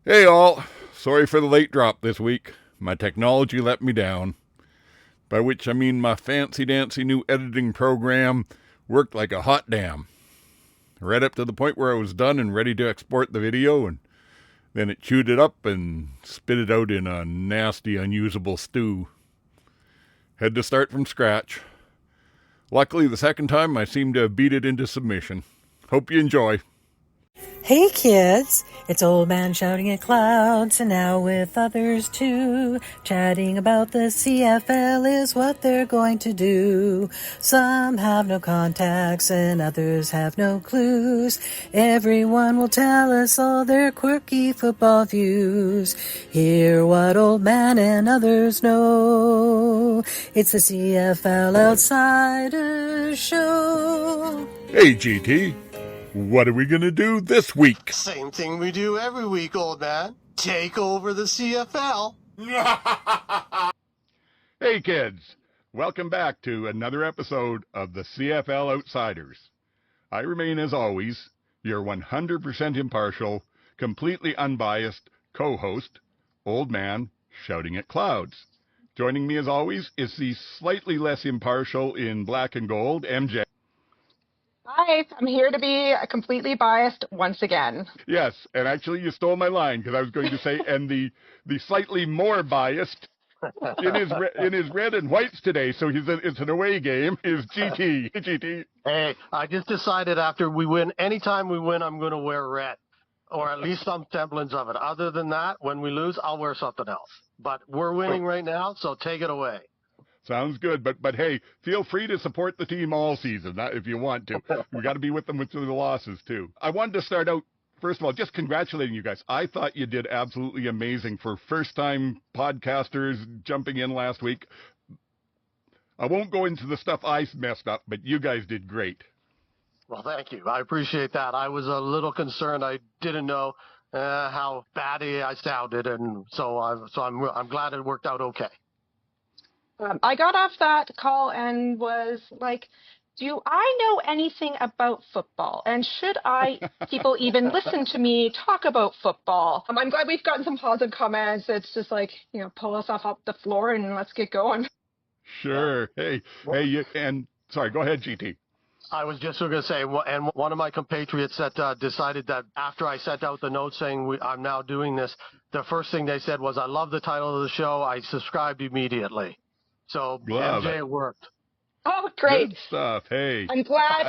Hey all, sorry for the late drop this week. My technology let me down. By which I mean my fancy dancy new editing program worked like a hot damn. Right up to the point where I was done and ready to export the video, and then it chewed it up and spit it out in a nasty, unusable stew. Had to start from scratch. Luckily, the second time I seemed to have beat it into submission. Hope you enjoy. Hey kids, it's Old Man shouting at clouds, and now with others too. Chatting about the CFL is what they're going to do. Some have no contacts and others have no clues. Everyone will tell us all their quirky football views. Hear what Old Man and others know. It's the CFL Outsiders Show. Hey GT, what are we gonna do this week? Same thing we do every week, old man. Take over the CFL. Hey kids, welcome back to another episode of the CFL Outsiders. I remain, as always, your 100% impartial, completely unbiased co-host, Old Man Shouting at Clouds. Joining me, as always, is the slightly less impartial in black and gold, MJ. Hi, I'm here to be completely biased once again. Yes, and actually you stole my line, because I was going to say, and the slightly more biased in his red and whites today, so it's an away game, is GT. GT. Hey, I just decided after we win, anytime we win, I'm going to wear red, or at least some semblance of it. Other than that, when we lose, I'll wear something else. But we're winning right now, so take it away. Sounds good, but hey, feel free to support the team all season if you want to. We got to be with them with the losses too. I wanted to start out, first of all, just congratulating you guys. I thought you did absolutely amazing for first-time podcasters jumping in last week. I won't go into the stuff I messed up, but you guys did great. Well, thank you. I appreciate that. I was a little concerned. I didn't know how badly I sounded, and so I'm glad it worked out okay. I got off that call and was like, do I know anything about football? And should people even listen to me talk about football? I'm glad we've gotten some positive comments. It's just like, pull us off the floor and let's get going. Sure. Hey, and sorry, go ahead, GT. I was just going to say, and one of my compatriots that decided that after I sent out the note saying I'm now doing this, the first thing they said was, I love the title of the show. I subscribed immediately. So MJ, it worked. Oh, great. Good stuff. Hey. I'm glad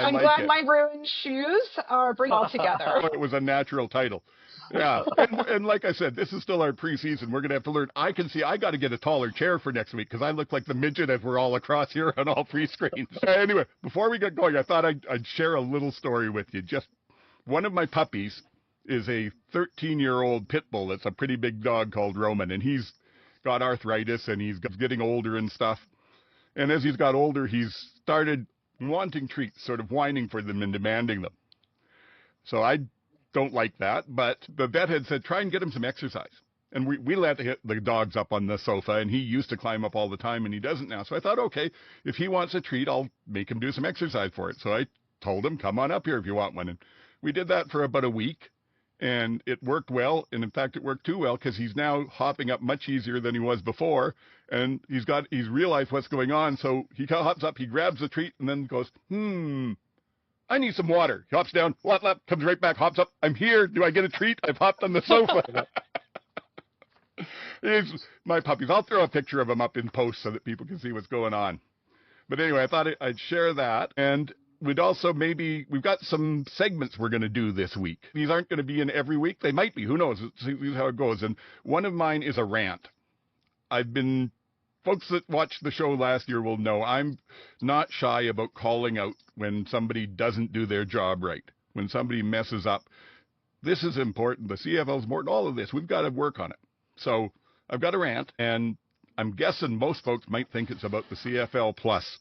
my ruined shoes are bringing all together. It was a natural title. Yeah. And like I said, this is still our preseason. We're going to have to learn. I got to get a taller chair for next week because I look like the midget as we're all across here on all three screens. Anyway, before we get going, I thought I'd share a little story with you. Just one of my puppies is a 13-year-old pit bull. That's a pretty big dog called Roman, and he's got arthritis and he's getting older and stuff. And as he's got older, he's started wanting treats, sort of whining for them and demanding them. So I don't like that, but the vet had said, try and get him some exercise. And we let the dogs up on the sofa, and he used to climb up all the time, and he doesn't now. So I thought, okay, if he wants a treat, I'll make him do some exercise for it. So I told him, come on up here if you want one. And we did that for about a week. And it worked well, and in fact, it worked too well because he's now hopping up much easier than he was before, and he's realized what's going on. So he hops up, he grabs the treat, and then goes, I need some water. He hops down, lap, comes right back, hops up. I'm here. Do I get a treat? I've hopped on the sofa. He's my puppies. I'll throw a picture of him up in post so that people can see what's going on. But anyway, I thought I'd share that, and we've got some segments we're going to do this week. These aren't going to be in every week. They might be. Who knows? See how it goes. And one of mine is a rant. Folks that watched the show last year will know I'm not shy about calling out when somebody doesn't do their job right, when somebody messes up. This is important. The CFL is important. All of this. We've got to work on it. So I've got a rant, and I'm guessing most folks might think it's about the CFL Plus.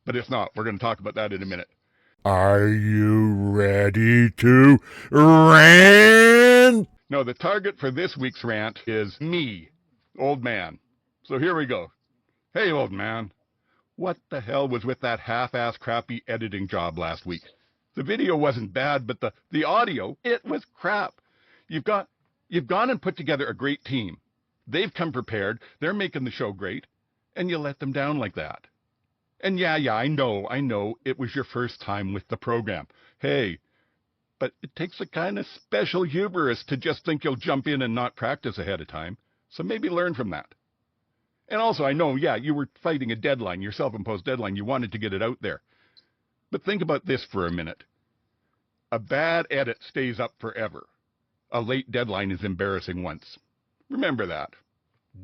But it's not. We're going to talk about that in a minute. Are you ready to rant? No, the target for this week's rant is me, Old Man. So here we go. Hey, Old Man. What the hell was with that half-ass crappy editing job last week? The video wasn't bad, but the audio, it was crap. You've got You've gone and put together a great team. They've come prepared. They're making the show great. And you let them down like that. And yeah, I know it was your first time with the program. Hey, but it takes a kind of special hubris to just think you'll jump in and not practice ahead of time. So maybe learn from that. And also, I know, you were fighting a deadline, your self-imposed deadline. You wanted to get it out there. But think about this for a minute. A bad edit stays up forever. A late deadline is embarrassing once. Remember that.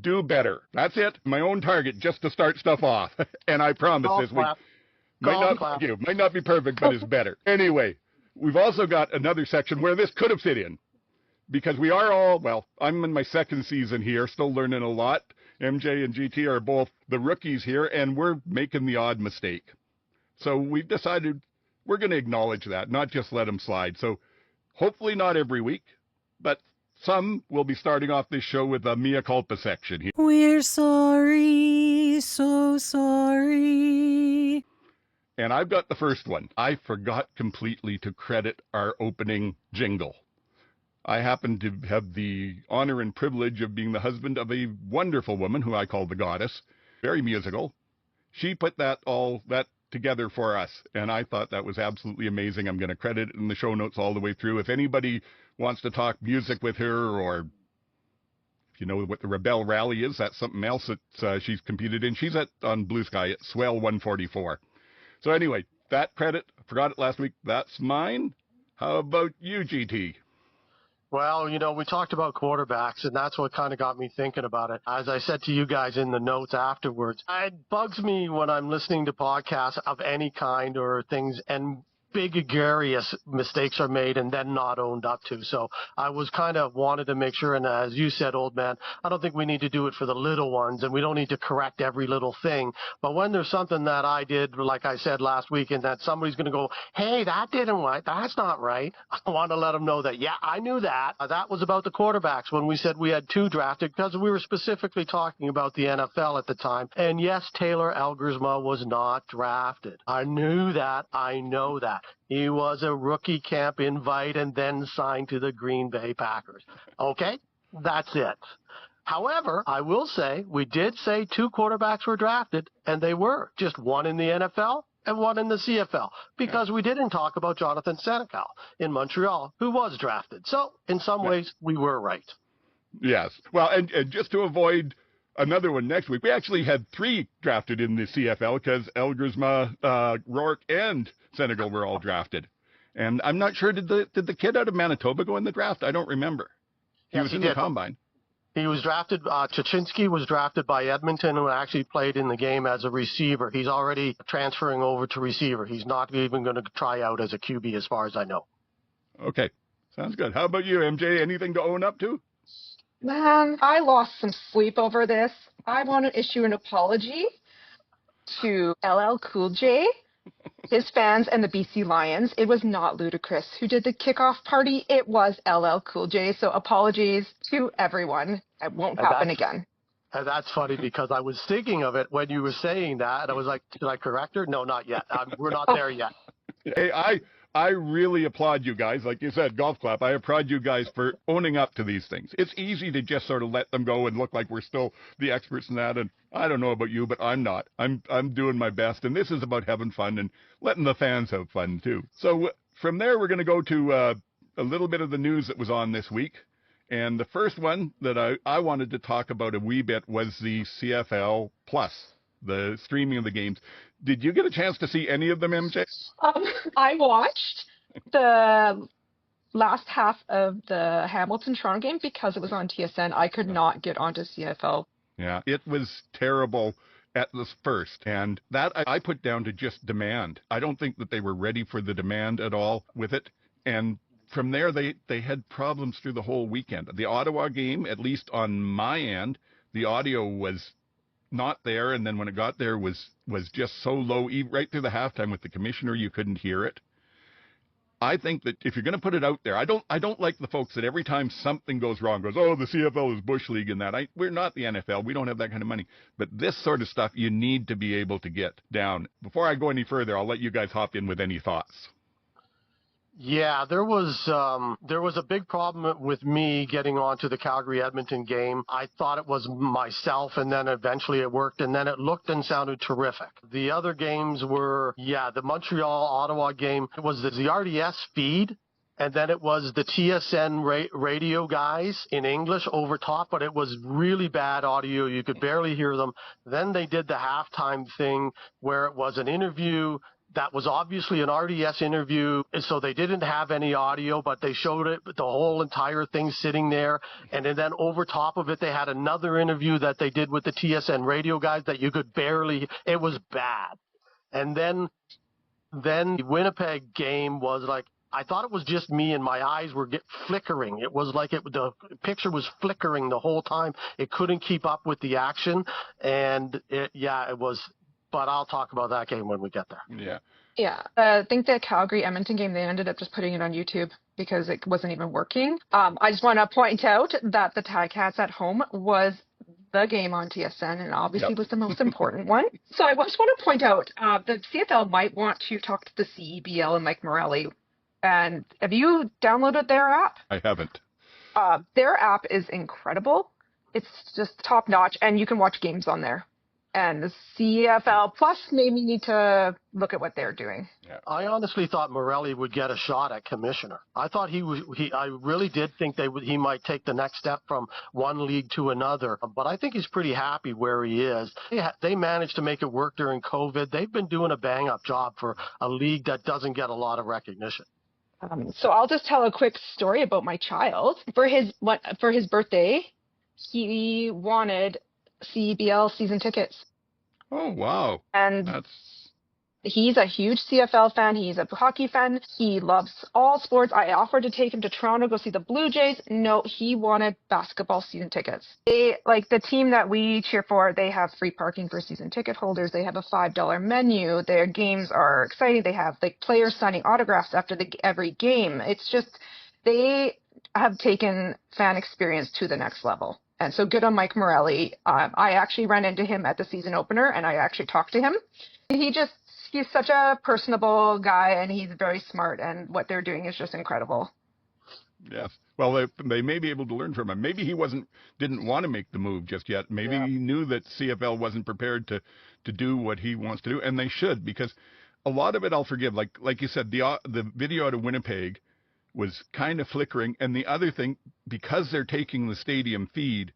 Do better. That's it. My own target, just to start stuff off. And I promise this week might not be perfect, but it's better. Anyway, we've also got another section where this could have fit in. Because we are all, I'm in my second season here, still learning a lot. MJ and GT are both the rookies here, and we're making the odd mistake. So we've decided we're going to acknowledge that, not just let them slide. So hopefully not every week, but some will be starting off this show with a mea culpa section here. We're sorry, so sorry. And I've got the first one. I forgot completely to credit our opening jingle. I happen to have the honor and privilege of being the husband of a wonderful woman who I call the Goddess. Very musical. She put that together for us, and I thought that was absolutely amazing. I'm going to credit it in the show notes all the way through. If anybody wants to talk music with her, or if you know what the Rebel Rally is, that's something else that she's competed in. She's on Blue Sky at Swell 144. So anyway, that credit, I forgot it last week, that's mine. How about you, GT? Well, we talked about quarterbacks, and that's what kind of got me thinking about it. As I said to you guys in the notes afterwards, it bugs me when I'm listening to podcasts of any kind or things, and big egregious mistakes are made and then not owned up to. So I was kind of wanted to make sure, and as you said, old man, I don't think we need to do it for the little ones, and we don't need to correct every little thing. But when there's something that I did, like I said last week, and that somebody's going to go, hey, that didn't right, that's not right, I want to let them know that, I knew that. That was about the quarterbacks when we said we had 2 drafted, because we were specifically talking about the NFL at the time. And yes, Taylor Elgersma was not drafted. I knew that. I know that. He was a rookie camp invite and then signed to the Green Bay Packers. Okay, that's it. However, I will say we did say 2 quarterbacks were drafted, and they were just one in the NFL and one in the CFL, because we didn't talk about Jonathan Senecal in Montreal, who was drafted. So in some ways, we were right. Yes. Well, and just to avoid another one next week, we actually had 3 drafted in the CFL, because Elgersma, Rourke, and Senegal were all drafted. And I'm not sure, did the kid out of Manitoba go in the draft? I don't remember. He was in the combine. He was drafted, Chachinski was drafted by Edmonton, who actually played in the game as a receiver. He's already transferring over to receiver. He's not even going to try out as a QB as far as I know. Okay, sounds good. How about you, MJ? Anything to own up to? Man, I lost some sleep over this. I want to issue an apology to LL Cool J, his fans, and the BC Lions. It was not Ludacris who did the kickoff party. It was LL Cool J. So apologies to everyone. It won't happen again. And that's funny, because I was thinking of it when you were saying that, and I was like, did I correct her? No, not yet. We're not there yet. Hey, I really applaud you guys. Like you said, golf clap. I applaud you guys for owning up to these things. It's easy to just sort of let them go and look like we're still the experts in that. And I don't know about you, but I'm not. I'm doing my best. And this is about having fun and letting the fans have fun too. So from there, we're going to go to a little bit of the news that was on this week. And the first one that I wanted to talk about a wee bit was the CFL Plus, the streaming of the games. Did you get a chance to see any of them, MJ? I watched the last half of the Hamilton-Toronto game because it was on TSN. I could not get onto CFL. Yeah, it was terrible at the first, and that I put down to just demand. I don't think that they were ready for the demand at all with it, and from there they had problems through the whole weekend. The Ottawa game, at least on my end, the audio was not there, and then when it got there was just so low, right through the halftime with the commissioner, you couldn't hear it. I think that if you're going to put it out there, I don't like the folks that every time something goes wrong goes, oh, the CFL is Bush League and that. We're not the NFL. We don't have that kind of money. But this sort of stuff you need to be able to get down. Before I go any further, I'll let you guys hop in with any thoughts. Yeah, there was a big problem with me getting onto the Calgary-Edmonton game. I thought it was myself, and then eventually it worked, and then it looked and sounded terrific. The other games were, the Montreal-Ottawa game. It was the RDS feed, and then it was the TSN radio guys in English over top, but it was really bad audio. You could barely hear them. Then they did the halftime thing where it was an interview that was obviously an RDS interview, so they didn't have any audio, but they showed it, the whole entire thing sitting there. And then over top of it, they had another interview that they did with the TSN radio guys that you could barely, it was bad. And then the Winnipeg game was like, I thought it was just me and my eyes were flickering. It was like the picture was flickering the whole time. It couldn't keep up with the action. And it was. But I'll talk about that game when we get there. Yeah. Yeah. I think the Calgary-Edmonton game, they ended up just putting it on YouTube because it wasn't even working. I just want to point out that the Ticats at home was the game on TSN and obviously was the most important one. So I just want to point out the CFL might want to talk to the CEBL and Mike Morelli. And have you downloaded their app? I haven't. Their app is incredible. It's just top notch, and you can watch games on there. And the CFL Plus made me need to look at what they're doing. Yeah. I honestly thought Morelli would get a shot at commissioner. I thought I really did think he might take the next step from one league to another. But I think he's pretty happy where he is. They managed to make it work during COVID. They've been doing a bang-up job for a league that doesn't get a lot of recognition. So I'll just tell a quick story about my child. For his birthday, he wanted CEBL season tickets. Oh, wow. And he's a huge CFL fan. He's a hockey fan. He loves all sports. I offered to take him to Toronto, go see the Blue Jays. No, he wanted basketball season tickets. The team that we cheer for, they have free parking for season ticket holders. They have a $5 menu. Their games are exciting. They have players signing autographs after every game. It's just, they have taken fan experience to the next level. And so good on Mike Morelli. I actually ran into him at the season opener, and I actually talked to him. He's such a personable guy, and he's very smart, and what they're doing is just incredible. Yes. Well, they may be able to learn from him. Maybe he didn't want to make the move just yet. Maybe he knew that CFL wasn't prepared to do what he wants to do, and they should, because a lot of it I'll forgive. Like you said, the video out of Winnipeg was kind of flickering. And the other thing, because they're taking the stadium feed,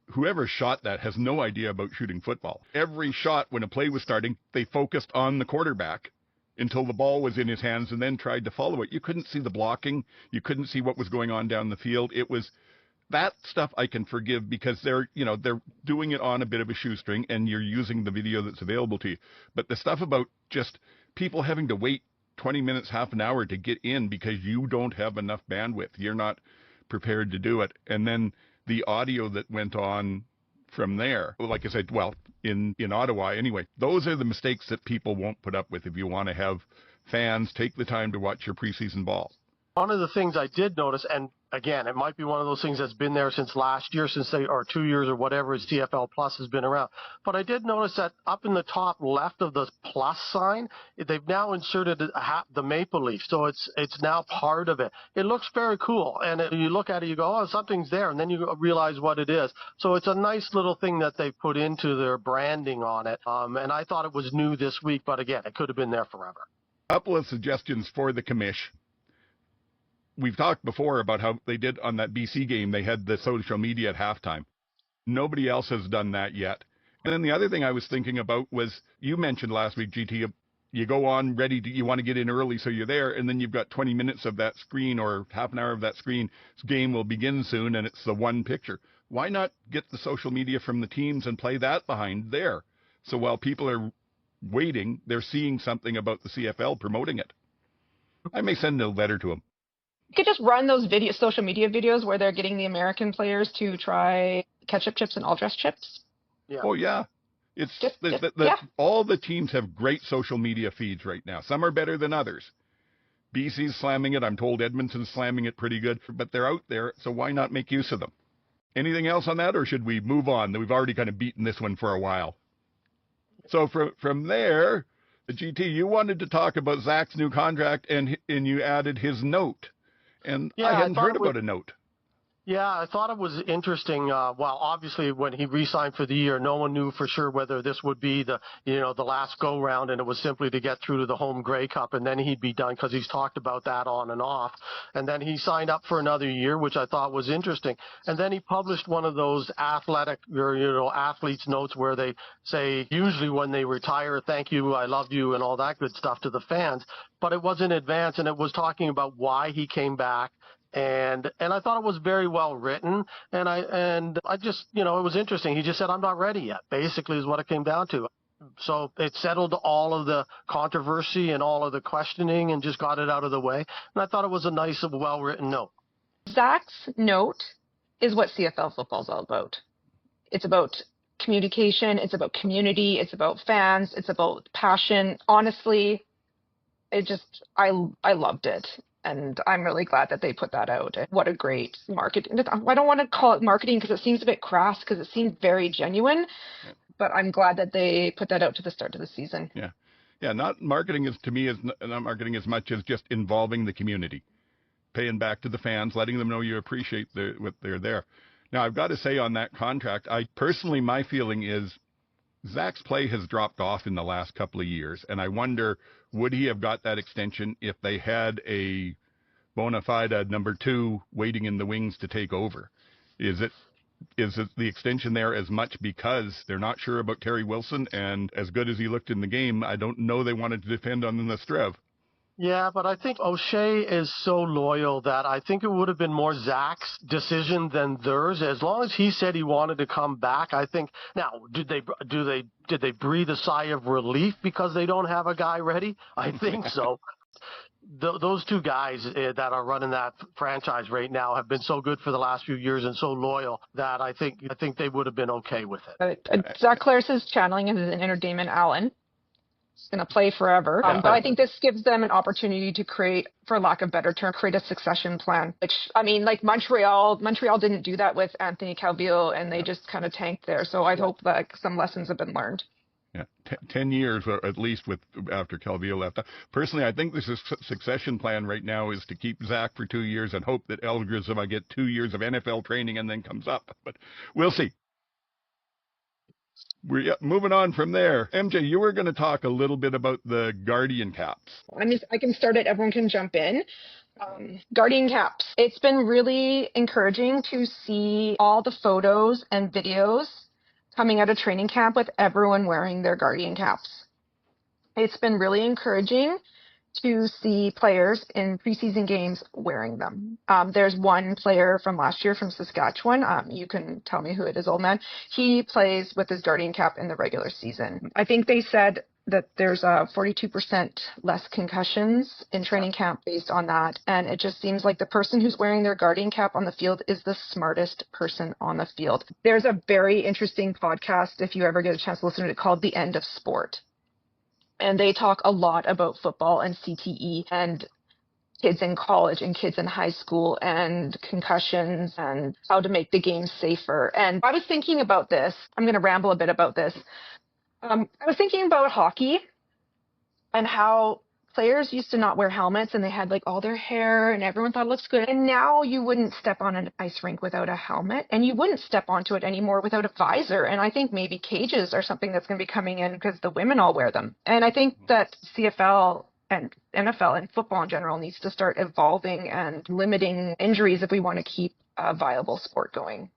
whoever shot that has no idea about shooting football. Every shot, when a play was starting, they focused on the quarterback until the ball was in his hands and then tried to follow it. You couldn't see the blocking. You couldn't see what was going on down the field. It was that stuff I can forgive because they're doing it on a bit of a shoestring and you're using the video that's available to you. But the stuff about just people having to wait 20 minutes, half an hour to get in because you don't have enough bandwidth. You're not prepared to do it. And then the audio that went on from there, like I said, well, in Ottawa anyway, those are the mistakes that people won't put up with if you want to have fans take the time to watch your preseason ball. One of the things I did notice, and again, it might be one of those things that's been there since last year, or 2 years or whatever, CFL Plus has been around. But I did notice that up in the top left of the plus sign, they've now inserted the maple leaf. So it's now part of it. It looks very cool. And you look at it, you go, oh, something's there. And then you realize what it is. So it's a nice little thing that they put into their branding on it. And I thought it was new this week, but again, it could have been there forever. A couple of suggestions for the commish. We've talked before about how they did on that BC game. They had the social media at halftime. Nobody else has done that yet. And then the other thing I was thinking about was, you mentioned last week, GT, you go on ready, you want to get in early so you're there, and then you've got 20 minutes of that screen or half an hour of that screen. This game will begin soon, and it's the one picture. Why not get the social media from the teams and play that behind there? So while people are waiting, they're seeing something about the CFL promoting it. I may send a letter to them. You could just run those social media videos where they're getting the American players to try ketchup chips and all-dress chips. Yeah. Oh, yeah. It's all the teams have great social media feeds right now. Some are better than others. BC's slamming it. I'm told Edmonton's slamming it pretty good, but they're out there, so why not make use of them? Anything else on that, or should we move on? We've already kind of beaten this one for a while. So from there, GT, you wanted to talk about Zack's new contract, and you added his note. And Yeah, I hadn't heard about a note. Yeah, I thought it was interesting. Well, obviously, when he re-signed for the year, no one knew for sure whether this would be the last go-round, and it was simply to get through to the home Grey Cup, and then he'd be done because he's talked about that on and off. And then he signed up for another year, which I thought was interesting. And then he published one of those athletes' notes where they say, usually when they retire, thank you, I love you, and all that good stuff to the fans. But it was in advance, and it was talking about why he came back. And I thought it was very well written, and I just, it was interesting. He just said, I'm not ready yet, basically is what it came down to. So it settled all of the controversy and all of the questioning and just got it out of the way. And I thought it was a nice, well-written note. Zack's note is what CFL football is all about. It's about communication. It's about community. It's about fans. It's about passion. Honestly, I loved it. And I'm really glad that they put that out. What a great marketing. I don't want to call it marketing because it seems a bit crass because it seemed very genuine. Yeah. But I'm glad that they put that out to the start of the season. Yeah. Yeah, not marketing is not marketing as much as just involving the community. Paying back to the fans, letting them know you appreciate what they're there. Now, I've got to say on that contract, my feeling is Zack's play has dropped off in the last couple of years, and I wonder, would he have got that extension if they had a bona fide number 2 waiting in the wings to take over? Is it the extension there as much because they're not sure about Terry Wilson, and as good as he looked in the game, I don't know they wanted to defend on the Strev. Yeah, but I think O'Shea is so loyal that I think it would have been more Zack's decision than theirs. As long as he said he wanted to come back, I think. Now, did they breathe a sigh of relief because they don't have a guy ready? I think so. Those two guys that are running that franchise right now have been so good for the last few years and so loyal that I think they would have been okay with it. Zack Claris is channeling as an entertainment Allen. Going to play forever. But I think this gives them an opportunity to create, for lack of a better term, create a succession plan. Which, I mean, like Montreal didn't do that with Anthony Calvillo, and they just kind of tanked there. So I hope that some lessons have been learned. Yeah, 10 years at least after Calvillo left. Personally, I think this succession plan right now is to keep Zack for 2 years and hope that Elgris might get 2 years of NFL training and then comes up. But we'll see. We're moving on from there. MJ, you were going to talk a little bit about the Guardian caps. I can start it. Everyone can jump in. Guardian caps. It's been really encouraging to see all the photos and videos coming out of training camp with everyone wearing their Guardian caps. It's been really encouraging to see players in preseason games wearing them. There's one player from last year from Saskatchewan. You can tell me who it is, Oldman. He plays with his Guardian cap in the regular season. I think they said that there's 42% less concussions in training camp based on that. And it just seems like the person who's wearing their Guardian cap on the field is the smartest person on the field. There's a very interesting podcast, if you ever get a chance to listen to it, called The End of Sport. And they talk a lot about football and CTE and kids in college and kids in high school and concussions and how to make the game safer. And I was thinking about this. I'm going to ramble a bit about this. I was thinking about hockey and how players used to not wear helmets and they had like all their hair and everyone thought it looks good. And now you wouldn't step on an ice rink without a helmet, and you wouldn't step onto it anymore without a visor. And I think maybe cages are something that's going to be coming in because the women all wear them. And I think that CFL and NFL and football in general needs to start evolving and limiting injuries if we want to keep a viable sport going.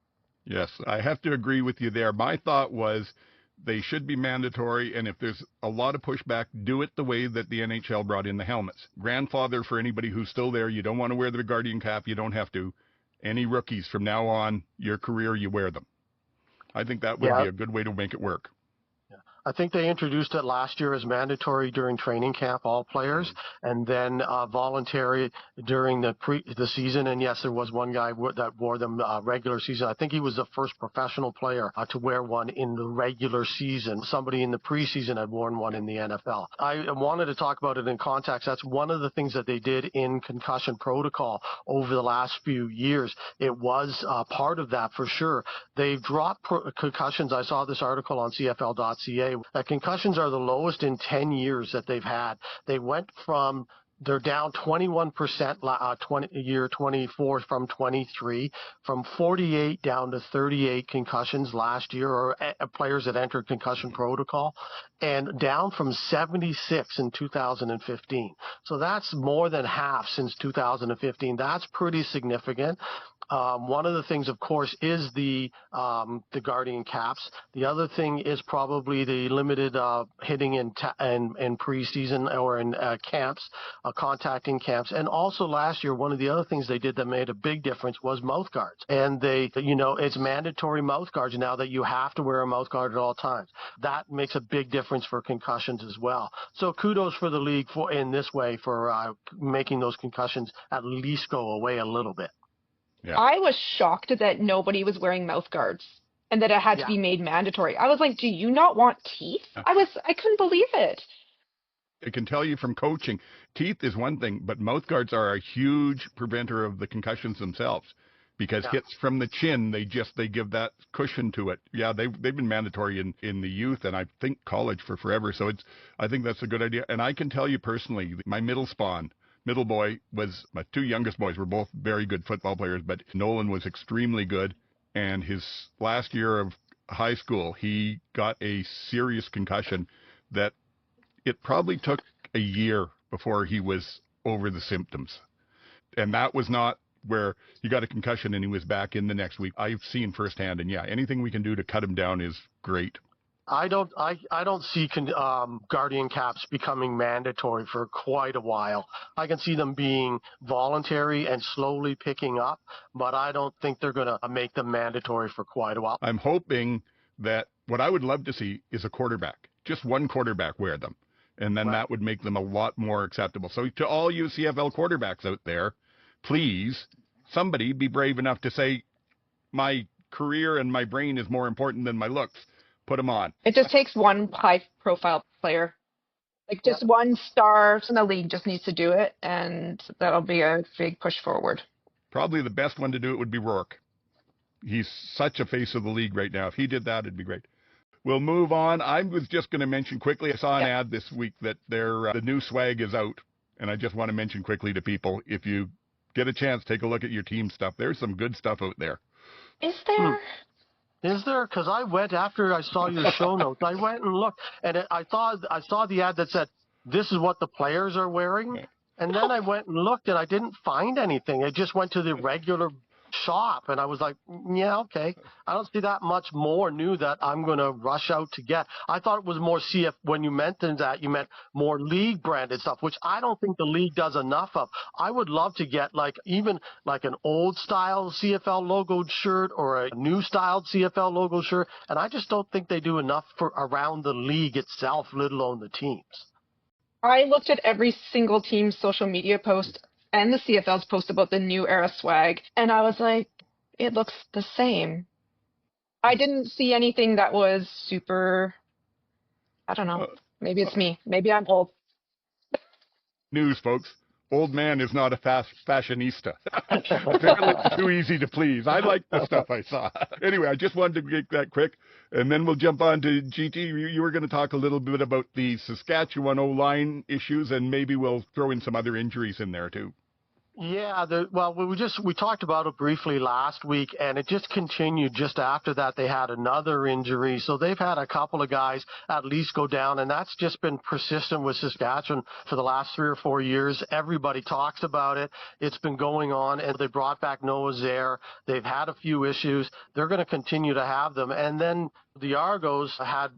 Yes, I have to agree with you there. My thought was they should be mandatory, and if there's a lot of pushback, do it the way that the NHL brought in the helmets. Grandfather for anybody who's still there. You don't want to wear the Guardian cap, you don't have to. Any rookies from now on, your career, you wear them. I think that would be a good way to make it work. I think they introduced it last year as mandatory during training camp, all players, and then voluntary during the season. And yes, there was one guy that wore them regular season. I think he was the first professional player to wear one in the regular season. Somebody in the preseason had worn one in the NFL. I wanted to talk about it in context. That's one of the things that they did in concussion protocol over the last few years. It was part of that for sure. They've dropped concussions. I saw this article on CFL.ca say that concussions are the lowest in 10 years that they've had. They're down 21% year 24 from 23, from 48 down to 38 concussions last year, or players that entered concussion protocol, and down from 76 in 2015. So that's more than half since 2015. That's pretty significant. One of the things, of course, is the Guardian caps. The other thing is probably the limited hitting in preseason or in camps, contacting camps. And also last year, one of the other things they did that made a big difference was mouth guards. And it's mandatory mouth guards now that you have to wear a mouth guard at all times. That makes a big difference for concussions as well. So kudos for the league in this way for making those concussions at least go away a little bit. Yeah. I was shocked that nobody was wearing mouth guards and that it had to be made mandatory. I was like, do you not want teeth? I couldn't believe it. I can tell you from coaching, teeth is one thing, but mouth guards are a huge preventer of the concussions themselves, because hits from the chin, they give that cushion to it. Yeah, they've been mandatory in the youth, and I think college for forever. So I think that's a good idea. And I can tell you personally, my middle boy my two youngest boys were both very good football players, but Nolan was extremely good. And his last year of high school, he got a serious concussion that it probably took a year before he was over the symptoms. And that was not where he got a concussion and he was back in the next week. I've seen firsthand, and anything we can do to cut him down is great. I don't see Guardian caps becoming mandatory for quite a while. I can see them being voluntary and slowly picking up, but I don't think they're going to make them mandatory for quite a while. I'm hoping that what I would love to see is a quarterback, just one quarterback wear them, and then that would make them a lot more acceptable. So to all you CFL quarterbacks out there, please, somebody be brave enough to say, my career and my brain is more important than my looks. Put them on. It just takes one high-profile player. Like just one star in the league just needs to do it, and that'll be a big push forward. Probably the best one to do it would be Rourke. He's such a face of the league right now. If he did that, it'd be great. We'll move on. I was just going to mention quickly, I saw an ad this week that the new swag is out, and I just want to mention quickly to people, if you get a chance, take a look at your team stuff. There's some good stuff out there. Is there? Is there? Because I went after I saw your show notes. I went and looked, and I saw the ad that said, "This is what the players are wearing," and then I went and looked, and I didn't find anything. I just went to the regular shop, and I was like, yeah, okay. I don't see that much more new that I'm going to rush out to get. I thought it was more when you mentioned that, you meant more league branded stuff, which I don't think the league does enough of. I would love to get even an old style CFL logoed shirt or a new styled CFL logo shirt, and I just don't think they do enough for around the league itself, let alone the teams. I looked at every single team's social media post and the CFL's post about the new era swag, and I was like, it looks the same. I didn't see anything that was super, I don't know, maybe it's me. Maybe I'm old. News, folks. Oldman is not a fashionista. Apparently it's too easy to please. I like the stuff I saw. Anyway, I just wanted to make that quick, and then we'll jump on to GT. You were going to talk a little bit about the Saskatchewan O-line issues, and maybe we'll throw in some other injuries in there too. Yeah, we talked about it briefly last week, and it just continued just after that. They had another injury, so they've had a couple of guys at least go down, and that's just been persistent with Saskatchewan for the last 3 or 4 years. Everybody talks about it. It's been going on, and they brought back Noah Zaire. They've had a few issues. They're going to continue to have them, and then the Argos had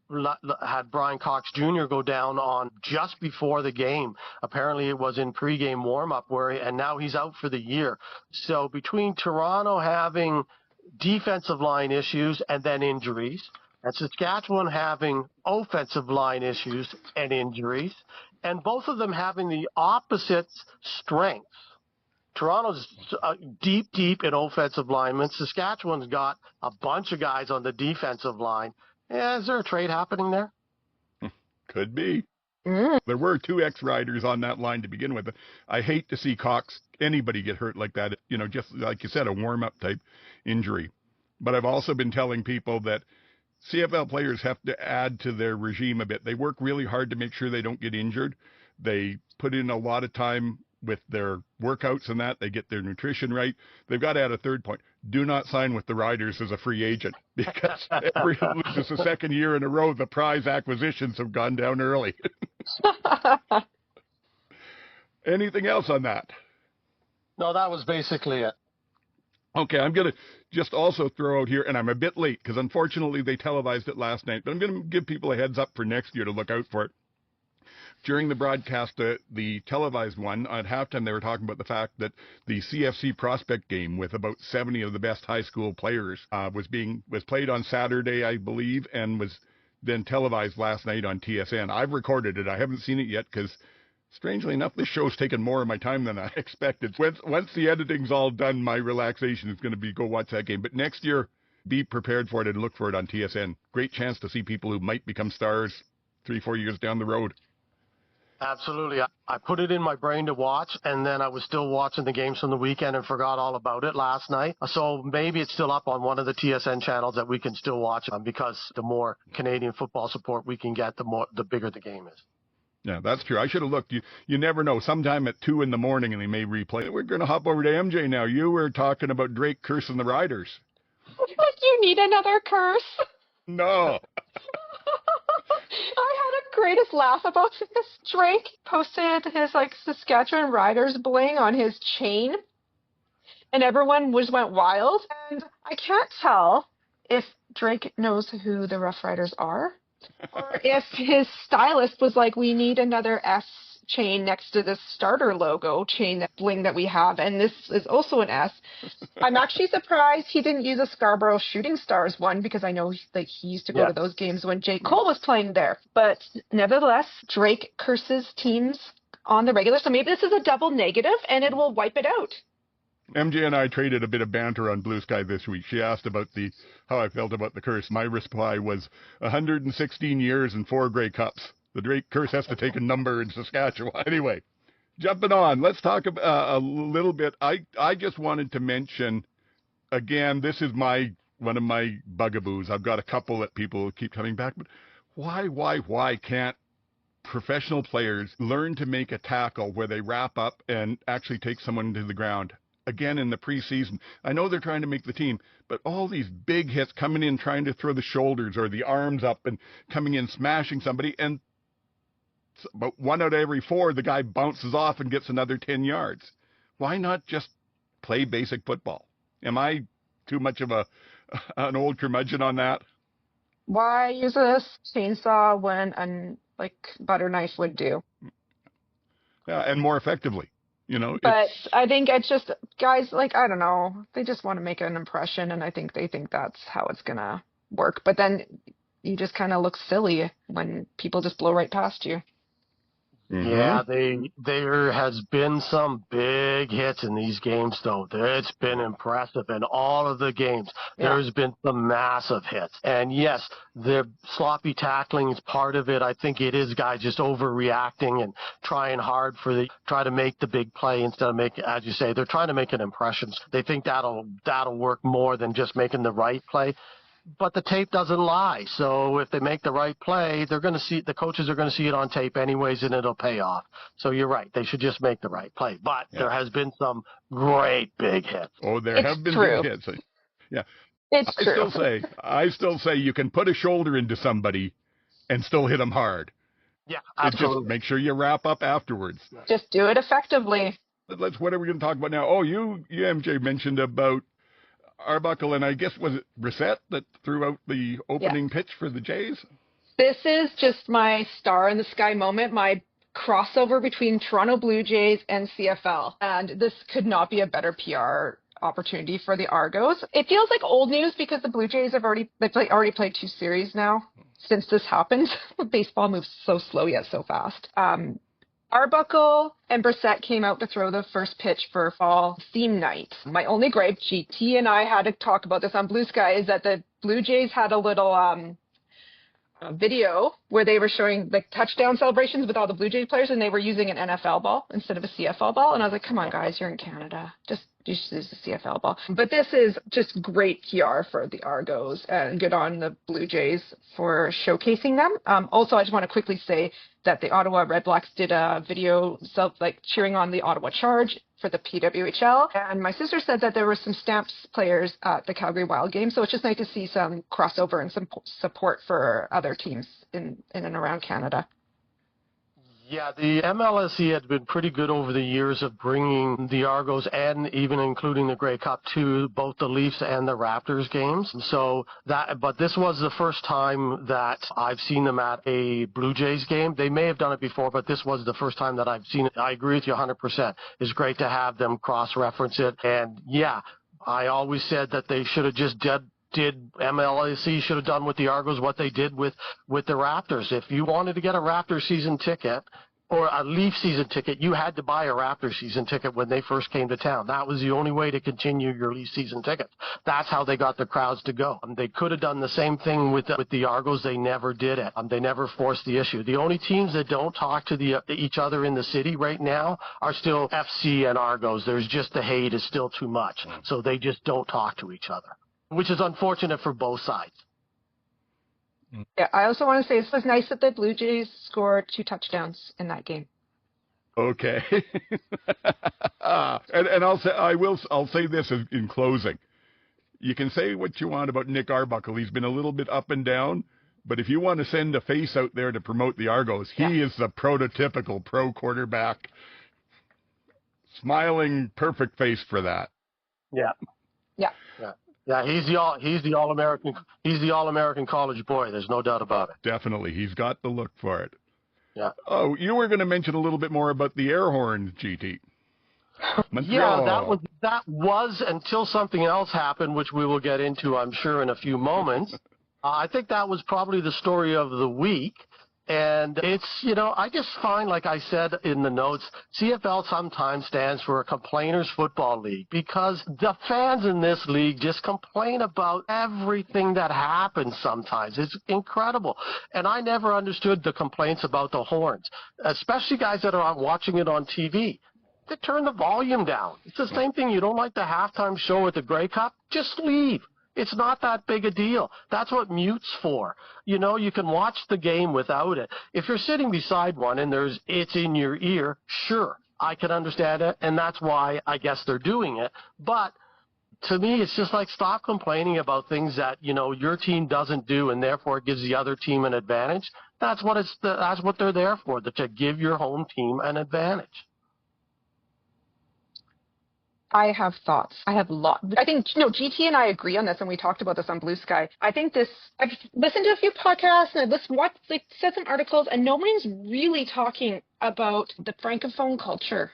Brian Cox Jr. go down on just before the game. Apparently it was in pregame warm-up and now he's out for the year. So between Toronto having defensive line issues and then injuries, and Saskatchewan having offensive line issues and injuries, and both of them having the opposite strengths. Toronto's deep in offensive linemen. Saskatchewan's got a bunch of guys on the defensive line. Yeah, is there a trade happening there? Could be. There were 2 ex-riders on that line to begin with. I hate to see anybody get hurt like that, just like you said, a warm-up type injury. But I've also been telling people that CFL players have to add to their regime a bit. They work really hard to make sure they don't get injured. They put in a lot of time with their workouts and that. They get their nutrition right. They've got to add a third point. Do not sign with the Riders as a free agent, because this is the second year in a row the prize acquisitions have gone down early. Anything else on that? No, that was basically it. Okay, I'm going to just also throw out here, and I'm a bit late because unfortunately they televised it last night, but I'm going to give people a heads up for next year to look out for it. During the broadcast, the televised one, at halftime they were talking about the fact that the CFC Prospect Game with about 70 of the best high school players was played on Saturday, I believe, and was then televised last night on TSN. I've recorded it. I haven't seen it yet because, strangely enough, this show's taken more of my time than I expected. Once the editing's all done, my relaxation is going to be go watch that game. But next year, be prepared for it and look for it on TSN. Great chance to see people who might become stars 3-4 years down the road. Absolutely. I put it in my brain to watch, and then I was still watching the games from the weekend and forgot all about it last night. So maybe it's still up on one of the TSN channels that we can still watch, because the more Canadian football support we can get, the bigger the game is. Yeah, that's true. I should have looked. You never know. Sometime at 2 a.m, and they may replay it. We're going to hop over to MJ now. You were talking about Drake cursing the Riders. You need another curse? No. I had a greatest laugh about this. Drake posted his Saskatchewan Riders bling on his chain, and everyone went wild. And I can't tell if Drake knows who the Rough Riders are, or if his stylist was like, we need another S chain next to this starter logo chain, that bling that we have, and this is also an S. I'm actually surprised he didn't use a Scarborough Shooting Stars one, because I know he used to go to those games when J. Cole was playing there. But nevertheless, Drake curses teams on the regular, so maybe this is a double negative and it will wipe it out. MJ and I traded a bit of banter on Blue Sky this week. She asked about how I felt about the curse. My reply was 116 years and 4 Grey Cups. The Drake curse has to take a number in Saskatchewan. Anyway, jumping on, let's talk about a little bit. I just wanted to mention, again, this is one of my bugaboos. I've got a couple that people keep coming back, but why can't professional players learn to make a tackle where they wrap up and actually take someone to the ground? Again, in the preseason, I know they're trying to make the team, but all these big hits coming in, trying to throw the shoulders or the arms up and coming in, smashing somebody, and about 1 out of every 4, the guy bounces off and gets another 10 yards. Why not just play basic football? Am I too much of an old curmudgeon on that? Why use a chainsaw when a butter knife would do? Yeah, and more effectively. But I think it's just guys, I don't know, they just want to make an impression, and I think they think that's how it's gonna work. But then you just kind of look silly when people just blow right past you. Mm-hmm. Yeah, there has been some big hits in these games, though. It's been impressive in all of the games. Yeah. There's been some massive hits. And yes, the sloppy tackling is part of it. I think it is guys just overreacting and trying hard try to make the big play instead of making, as you say, they're trying to make an impression. They think that'll work more than just making the right play. But the tape doesn't lie. So if they make the right play, the coaches are going to see it on tape anyways, and it'll pay off. So you're right. They should just make the right play. But there has been some great big hits. Oh, there have been big hits. Yeah. It's true. I still say you can put a shoulder into somebody and still hit them hard. Yeah, absolutely. Just make sure you wrap up afterwards. Just do it effectively. What are we going to talk about now? Oh, you MJ mentioned about Arbuckle, and I guess was it Brissett that threw out the opening pitch for the Jays? This is just my star in the sky moment, my crossover between Toronto Blue Jays and CFL. And this could not be a better PR opportunity for the Argos. It feels like old news because the Blue Jays have already played 2 series now since this happened. Baseball moves so slow yet so fast. Arbuckle and Brissett came out to throw the first pitch for fall theme night. My only gripe, GT and I had to talk about this on Blue Sky, is that the Blue Jays had a little video where they were showing the touchdown celebrations with all the Blue Jays players, and they were using an NFL ball instead of a CFL ball. And I was like, come on, guys, you're in Canada. Just use the CFL ball. But this is just great PR for the Argos, and good on the Blue Jays for showcasing them. Also, I just want to quickly say that the Ottawa Redblacks did a video cheering on the Ottawa Charge for the PWHL. And my sister said that there were some Stamps players at the Calgary Wild game. So it's just nice to see some crossover and some support for other teams in and around Canada. Yeah, the MLSE had been pretty good over the years of bringing the Argos and even including the Grey Cup to both the Leafs and the Raptors games. But this was the first time that I've seen them at a Blue Jays game. They may have done it before, but this was the first time that I've seen it. I agree with you 100%. It's great to have them cross-reference it. And yeah, I always said that they should have just did MLSE should have done with the Argos what they did with the Raptors. If you wanted to get a Raptors season ticket or a Leaf season ticket, you had to buy a Raptors season ticket when they first came to town. That was the only way to continue your Leaf season ticket. That's how they got the crowds to go. They could have done the same thing with the Argos. They never did it. They never forced the issue. The only teams that don't talk to each other in the city right now are still FC and Argos. There's just the hate is still too much. So they just don't talk to each other, which is unfortunate for both sides. Yeah, I also want to say it was nice that the Blue Jays scored 2 touchdowns in that game. Okay. and I'll say this in closing. You can say what you want about Nick Arbuckle. He's been a little bit up and down, but if you want to send a face out there to promote the Argos, he is the prototypical pro quarterback. Smiling, perfect face for that. Yeah. Yeah. Yeah. Yeah, he's the all-American college boy. There's no doubt about it. Definitely. He's got the look for it. Yeah. Oh, you were going to mention a little bit more about the air horn, GT. Yeah, that was until something else happened, which we will get into, I'm sure, in a few moments. I think that was probably the story of the week. And it's, I just find, like I said in the notes, CFL sometimes stands for a complainers football league because the fans in this league just complain about everything that happens sometimes. It's incredible. And I never understood the complaints about the horns, especially guys that are watching it on TV. They turn the volume down. It's the same thing. You don't like the halftime show at the Grey Cup? Just leave. It's not that big a deal. That's what mute's for. You can watch the game without it. If you're sitting beside one and it's in your ear, sure, I can understand it, and that's why I guess they're doing it. But to me, it's just like stop complaining about things that, your team doesn't do and therefore it gives the other team an advantage. That's what they're there for, to give your home team an advantage. I have thoughts. I have lots. I think, GT and I agree on this, and we talked about this on Blue Sky. I think I've listened to a few podcasts, and I've said some articles, and nobody's really talking about the Francophone culture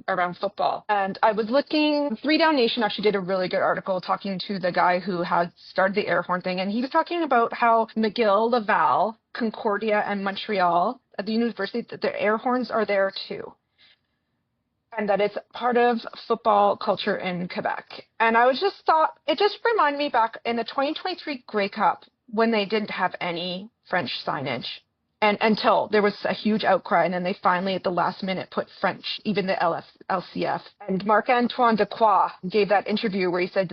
around football. And I was looking, 3 Down Nation actually did a really good article talking to the guy who had started the air horn thing, and he was talking about how McGill, Laval, Concordia, and Montreal, at the university, the air horns are there too. And that it's part of football culture in Quebec. And I it just reminded me back in the 2023 Grey Cup when they didn't have any French signage. And until there was a huge outcry, and then they finally at the last minute put French, even the LCF. And Marc-Antoine Dequoy gave that interview where he said,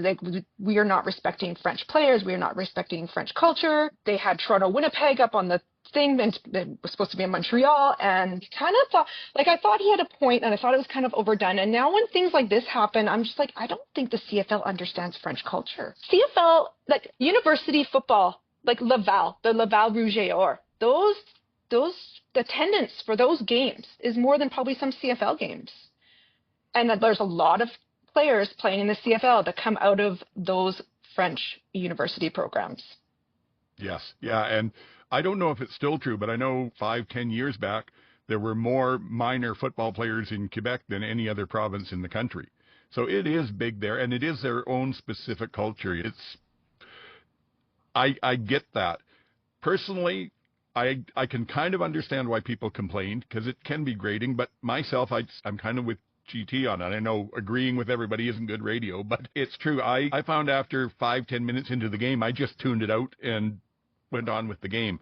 we are not respecting French players, we are not respecting French culture. They had Toronto Winnipeg up on the thing, and it was supposed to be in Montreal, and kind of thought, I thought he had a point, and I thought it was kind of overdone. And now when things like this happen, I'm just like, I don't think the CFL understands French culture. CFL, university football, Laval, the Laval Rouge et Or, those attendance for those games is more than probably some CFL games. And there's a lot of players playing in the CFL that come out of those French university programs. Yes. Yeah. And I don't know if it's still true, but I know 5-10 years back, there were more minor football players in Quebec than any other province in the country. So it is big there, and it is their own specific culture. I get that. Personally, I can kind of understand why people complained, because it can be grating, but myself, I'm kind of with GT on it. I know agreeing with everybody isn't good radio, but it's true. I found after 5-10 minutes into the game, I just tuned it out and went on with the game.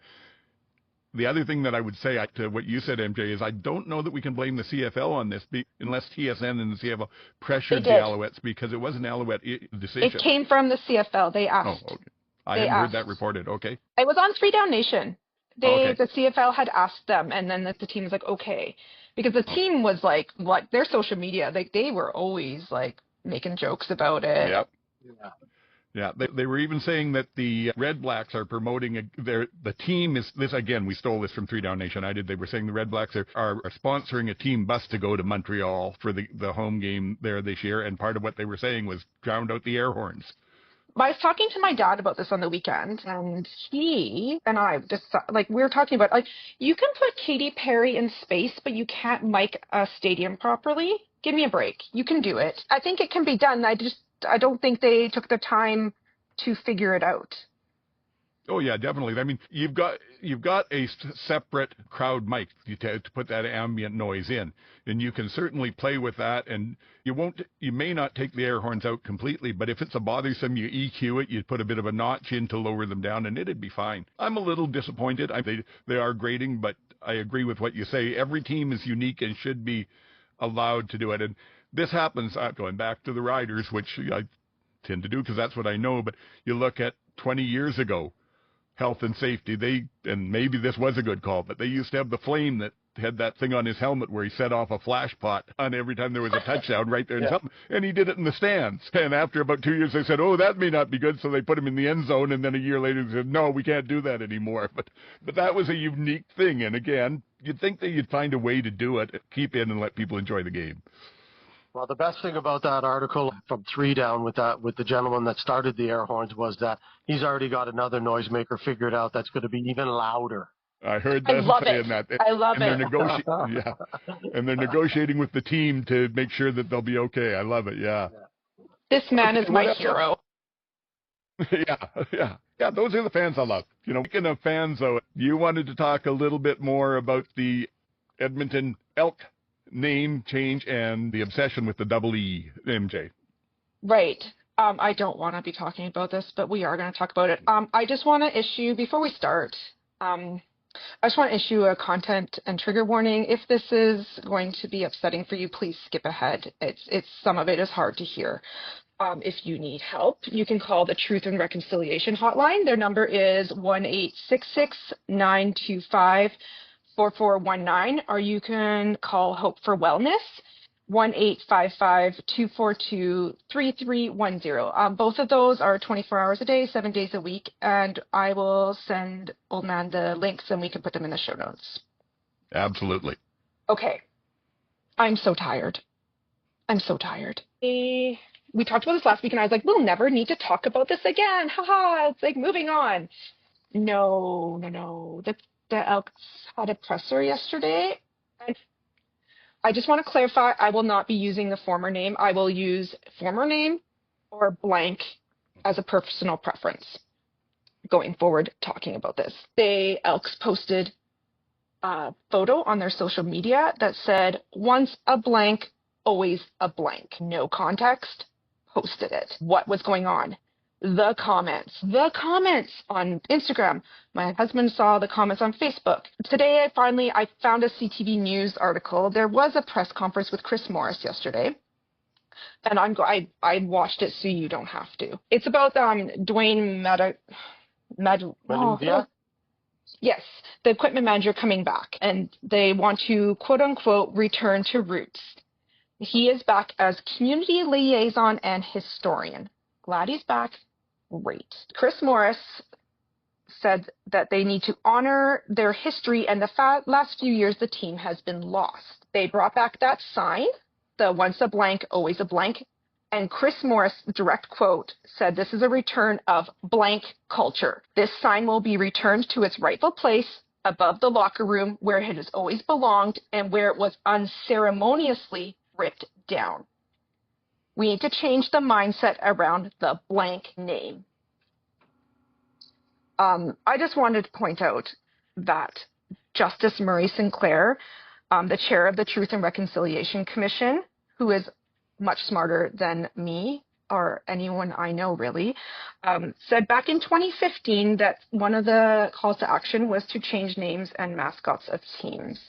The other thing that I would say to what you said, MJ, is I don't know that we can blame the CFL on this unless TSN and the CFL pressured the Alouettes, because it was an Alouette decision. It came from the CFL. They asked. Oh, okay. I hadn't heard that reported. Okay. It was on 3 Down Nation. The CFL had asked them, and then the team was like, okay. Because the team was like their social media, they were always like making jokes about it. Yep. Yeah, they were even saying that the Redblacks are promoting the team is this again. We stole this from 3 Down Nation. They were saying the Redblacks are sponsoring a team bus to go to Montreal for the home game there this year, and part of what they were saying was drowned out the air horns. I was talking to my dad about this on the weekend, and he and I just we were talking about you can put Katy Perry in space, but you can't mic a stadium properly. Give me a break. You can do it. I think it can be done. I don't think they took the time to figure it out. Oh yeah, definitely. I mean, you've got a separate crowd mic to put that ambient noise in, and you can certainly play with that. And you may not take the air horns out completely, but if it's a bothersome, you EQ it. You put a bit of a notch in to lower them down, and it'd be fine. I'm a little disappointed. They are grading, but I agree with what you say. Every team is unique and should be allowed to do it. And this happens, going back to the Riders, which I tend to do because that's what I know, but you look at 20 years ago, health and safety, and maybe this was a good call, but they used to have the Flame that had that thing on his helmet where he set off a flash pot on every time there was a touchdown right there in something, and he did it in the stands. And after about 2 years, they said, oh, that may not be good, so they put him in the end zone, and then a year later they said, no, we can't do that anymore. But that was a unique thing, and again, you'd think that you'd find a way to do it, keep in and let people enjoy the game. Well, the best thing about that article from 3 Down with the gentleman that started the air horns was that he's already got another noisemaker figured out that's going to be even louder. I heard that. I love it. I love it. And they're negotiating with the team to make sure that they'll be okay. I love it. Yeah. This man is my hero. Yeah. Those are the fans I love. Speaking of fans, though, you wanted to talk a little bit more about the Edmonton Elk name change and the obsession with the double E, MJ. Right. I don't want to be talking about this, but we are going to talk about it. I just want to issue, before we start, I just want to issue a content and trigger warning. If this is going to be upsetting for you, please skip ahead. Some of it is hard to hear. If you need help, you can call the Truth and Reconciliation Hotline. Their number is 1-866-925-4419, or you can call Hope for Wellness, 1-855-242-3310. Both of those are 24 hours a day, 7 days a week, and I will send Oldman the links and we can put them in the show notes. Absolutely. Okay. I'm so tired. We talked about this last week, and I was like, we'll never need to talk about this again. It's like moving on. No. The Elks had a presser yesterday, and I just want to clarify, I will not be using the former name. I will use former name or blank as a personal preference going forward talking about this. The Elks posted a photo on their social media that said, once a blank, always a blank. No context, posted it. What was going on? The comments on Instagram. My husband saw the comments on Facebook. Today, I found a CTV News article. There was a press conference with Chris Morris yesterday, and I watched it so you don't have to. It's about Dwayne Yes, the equipment manager coming back, and they want to quote unquote return to roots. He is back as community liaison and historian. Glad he's back. Great. Chris Morris said that they need to honor their history, and the last few years the team has been lost. They brought back that sign, the once a blank, always a blank, and Chris Morris, direct quote, said this is a return of blank culture. This sign will be returned to its rightful place above the locker room where it has always belonged and where it was unceremoniously ripped down. We need to change the mindset around the blank name. I just wanted to point out that Justice Murray Sinclair, the chair of the Truth and Reconciliation Commission, who is much smarter than me, or anyone I know really, said back in 2015 that one of the calls to action was to change names and mascots of teams.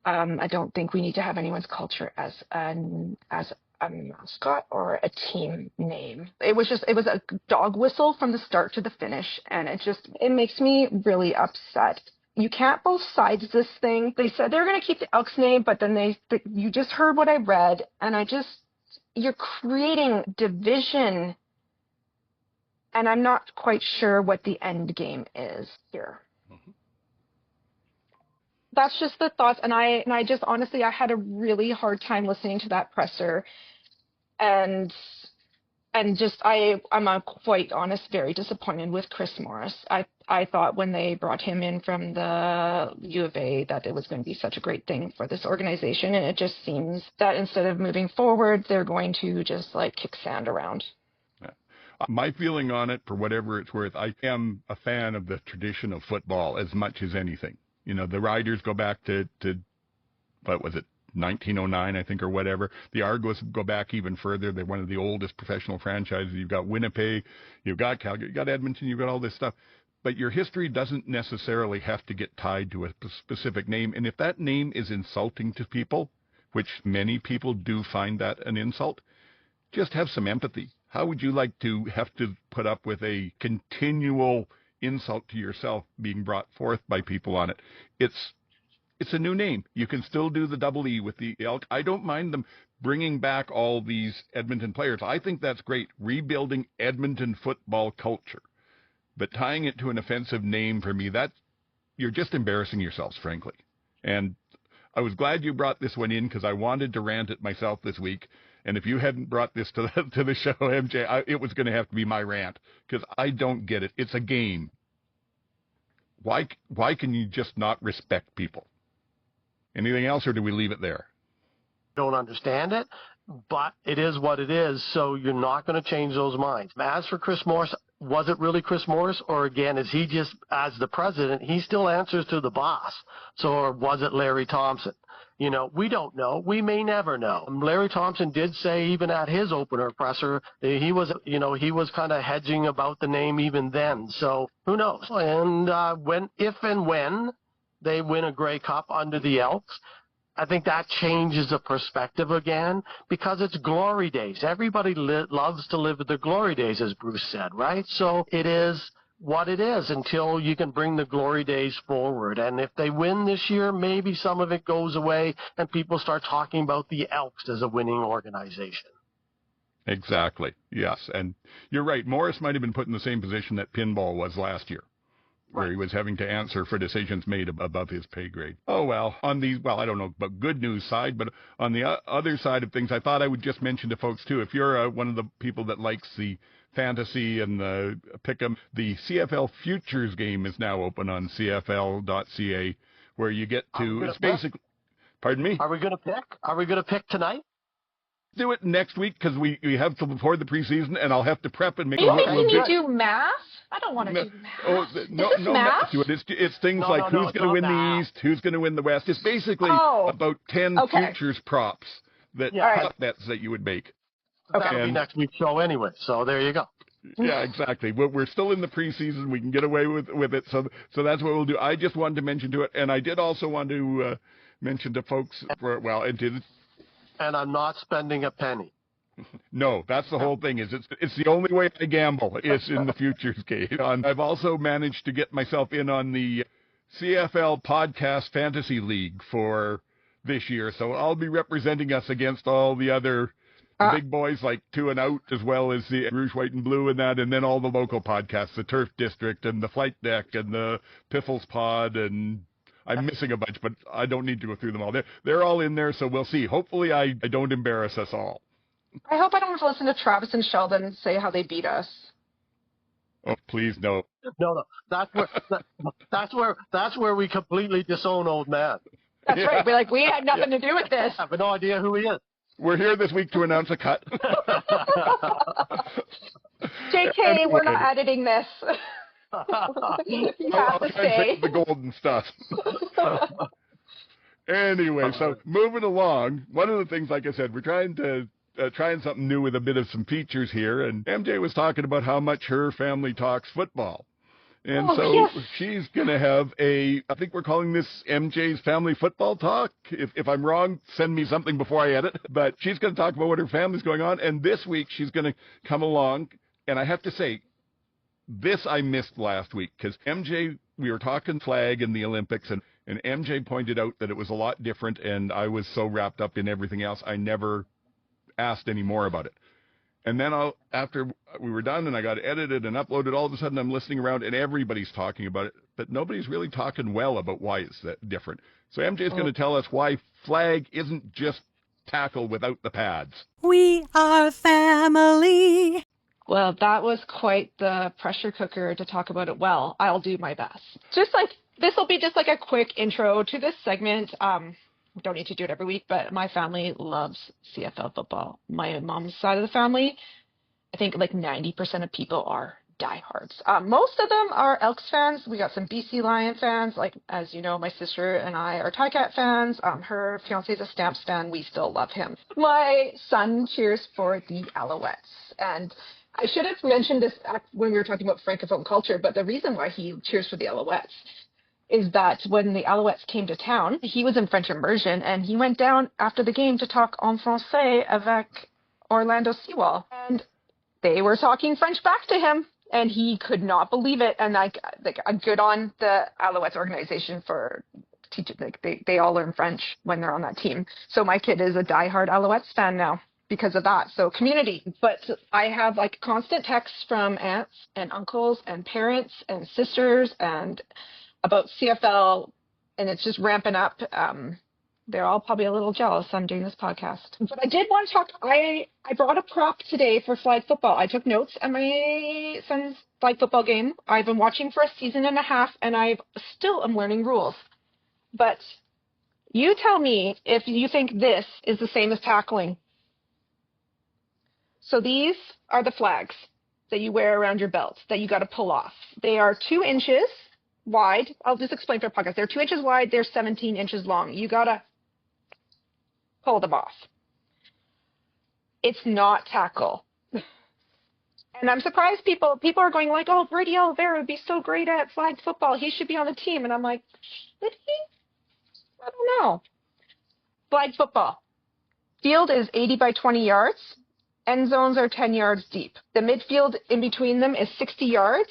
I don't think we need to have anyone's culture as a mascot or a team name. It was a dog whistle from the start to the finish, and it makes me really upset. You can't both sides this thing. They said they were going to keep the Elks name, but then you just heard what I read, and you're creating division, and I'm not quite sure what the end game is here. Mm-hmm. That's just the thoughts, and I just honestly, I had a really hard time listening to that presser, and just I'm quite honest, very disappointed with Chris Morris. I thought when they brought him in from the U of A that it was going to be such a great thing for this organization, and it just seems that instead of moving forward, they're going to just like kick sand around. My feeling on it, for whatever it's worth, I am a fan of the tradition of football as much as anything. You know, the Riders go back to what was it, 1909, I think, or whatever. The Argos go back even further. They're one of the oldest professional franchises. You've got Winnipeg, you've got Calgary, you've got Edmonton, you've got all this stuff. But your history doesn't necessarily have to get tied to a specific name. And if that name is insulting to people, which many people do find that an insult, just have some empathy. How would you like to have to put up with a continual insult to yourself being brought forth by people on it? It's a new name. You can still do the double E with the Elk. I don't mind them bringing back all these Edmonton players. I think that's great, rebuilding Edmonton football culture. But tying it to an offensive name, for me, you're just embarrassing yourselves, frankly. And I was glad you brought this one in because I wanted to rant it myself this week. And if you hadn't brought this to the show, MJ, it was going to have to be my rant because I don't get it. It's a game. Why can you just not respect people? Anything else, or do we leave it there? Don't understand it, but it is what it is, so you're not going to change those minds. As for Chris Morris, was it really Chris Morris, or again, is he just, as the president, he still answers to the boss? So, or was it Larry Thompson? You know, we don't know. We may never know. Larry Thompson did say, even at his opener presser, he was kind of hedging about the name even then. So who knows? And if and when they win a Grey Cup under the Elks, I think that changes the perspective again because it's glory days. Everybody loves to live the glory days, as Bruce said, right? So it is what it is until you can bring the glory days forward. And if they win this year, maybe some of it goes away and people start talking about the Elks as a winning organization. Exactly. Yes. And you're right. Morris might have been put in the same position that Pinball was last year, where he was having to answer for decisions made above his pay grade. Oh, well, I don't know about good news side, but on the other side of things, I thought I would just mention to folks, too, if you're one of the people that likes the fantasy and the pick'em, the CFL Futures game is now open on CFL.ca, where you get to, it's basically, pardon me? Are we going to pick tonight? Do it next week because we have till before the preseason, and I'll have to prep and make. Are you making me do math? I don't want to do math. No math to it. It's things like who's going to win the East, who's going to win the West. It's basically about 10 futures props prop bets that you would make. Okay. That'll be next week's show anyway. So there you go. Yeah, exactly. We're still in the preseason. We can get away with it. So that's what we'll do. I just wanted to mention to it, and I did also want to mention to folks. And I'm not spending a penny. No, that's the whole thing. It's the only way I gamble is in the futures game. I've also managed to get myself in on the CFL Podcast Fantasy League for this year, so I'll be representing us against all the other big boys like Two and Out, as well as the Rouge, White, and Blue and that, and then all the local podcasts, the Turf District and the Flight Deck and the Piffles Pod, and I'm missing a bunch, but I don't need to go through them all. They're all in there, so we'll see. Hopefully I don't embarrass us all. I hope I don't have to listen to Travis and Sheldon say how they beat us. Oh, please, no. No. That's where we completely disown Old Man. That's right. We had nothing to do with this. I have no idea who he is. We're here this week to announce a cut. JK, we're not editing this. You have I'll to try and stay. pick the golden stuff. Anyway, so moving along, one of the things, like I said, we're trying to trying something new with a bit of some features here, and MJ was talking about how much her family talks football. And yes. she's going to have I think we're calling this MJ's Family Football Talk. If I'm wrong, send me something before I edit. But she's going to talk about what her family's going on. And this week, she's going to come along. And I have to say, this I missed last week because MJ, we were talking flag and the Olympics, and MJ pointed out that it was a lot different. And I was so wrapped up in everything else, I never asked any more about it. And then after we were done and I got edited and uploaded, all of a sudden I'm listening around and everybody's talking about it, but nobody's really talking well about why it's that different. So MJ is going to tell us why flag isn't just tackle without the pads. We are family. Well, that was quite the pressure cooker to talk about it well. I'll do my best. This will be just like a quick intro to this segment. Don't need to do it every week, but my family loves CFL football. My mom's side of the family, I think like 90% of people are diehards. Most of them are Elks fans. We got some BC Lion fans. Like, as you know, my sister and I are Ticat fans. Her fiance is a Stamps fan. We still love him. My son cheers for the Alouettes. And I should have mentioned this when we were talking about Francophone culture, but the reason why he cheers for the Alouettes is that when the Alouettes came to town, he was in French immersion, and he went down after the game to talk en français avec Orlando Seawall. And they were talking French back to him, and he could not believe it. And good on the Alouettes organization for teaching. They all learn French when they're on that team. So my kid is a diehard Alouettes fan now because of that. So community. But I have like constant texts from aunts and uncles and parents and sisters and about CFL, and it's just ramping up. They're all probably a little jealous I'm doing this podcast. But I did want to talk. I brought a prop today for flag football. I took notes at my son's flag football game. I've been watching for a season and a half, and I still am learning rules. But you tell me if you think this is the same as tackling. So these are the flags that you wear around your belt that you got to pull off. They are 2 inches wide. I'll just explain for the podcast. They're 2 inches wide. They're 17 inches long. You got to pull them off. It's not tackle. And I'm surprised people are going like, oh, Brady Oliveira would be so great at flag football. He should be on the team. And I'm like, should he? I don't know. Flag football. Field is 80 by 20 yards. End zones are 10 yards deep. The midfield in between them is 60 yards.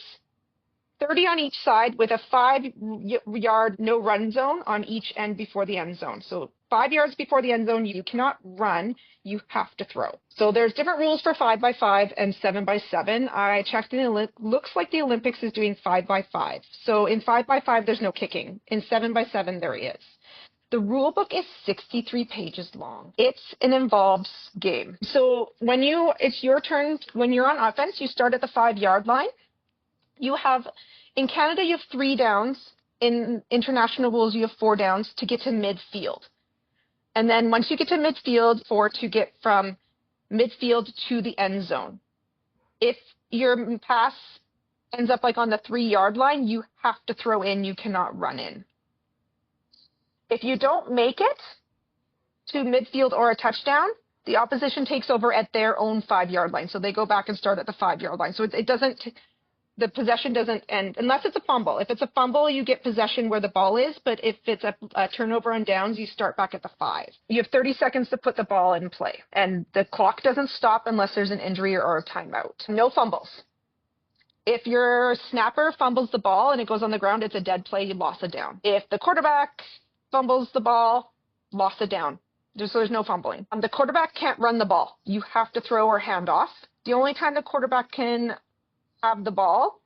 30 on each side with a 5-yard no-run zone on each end before the end zone. So 5 yards before the end zone, you cannot run. You have to throw. So there's different rules for 5x5 and 7x7. I checked, and it looks like the Olympics is doing 5x5. So in 5x5, there's no kicking. In 7x7, there is. The rule book is 63 pages long. It's an involved game. So it's your turn. When you're on offense, you start at the 5-yard line. In Canada, you have 3 downs. In international rules, you have 4 downs to get to midfield. And then once you get to midfield, 4 to get from midfield to the end zone. If your pass ends up like on the 3-yard line, you have to throw in. You cannot run in. If you don't make it to midfield or a touchdown, the opposition takes over at their own 5-yard line. So they go back and start at the 5-yard line. So the possession doesn't end unless it's a fumble. If it's a fumble, you get possession where the ball is. But if it's a turnover on downs, you start back at the 5. You have 30 seconds to put the ball in play. And the clock doesn't stop unless there's an injury or a timeout. No fumbles. If your snapper fumbles the ball and it goes on the ground, it's a dead play. You lost a down. If the quarterback fumbles the ball, lost a down. So there's no fumbling. The quarterback can't run the ball. You have to throw or hand off. The only time the quarterback can have the ball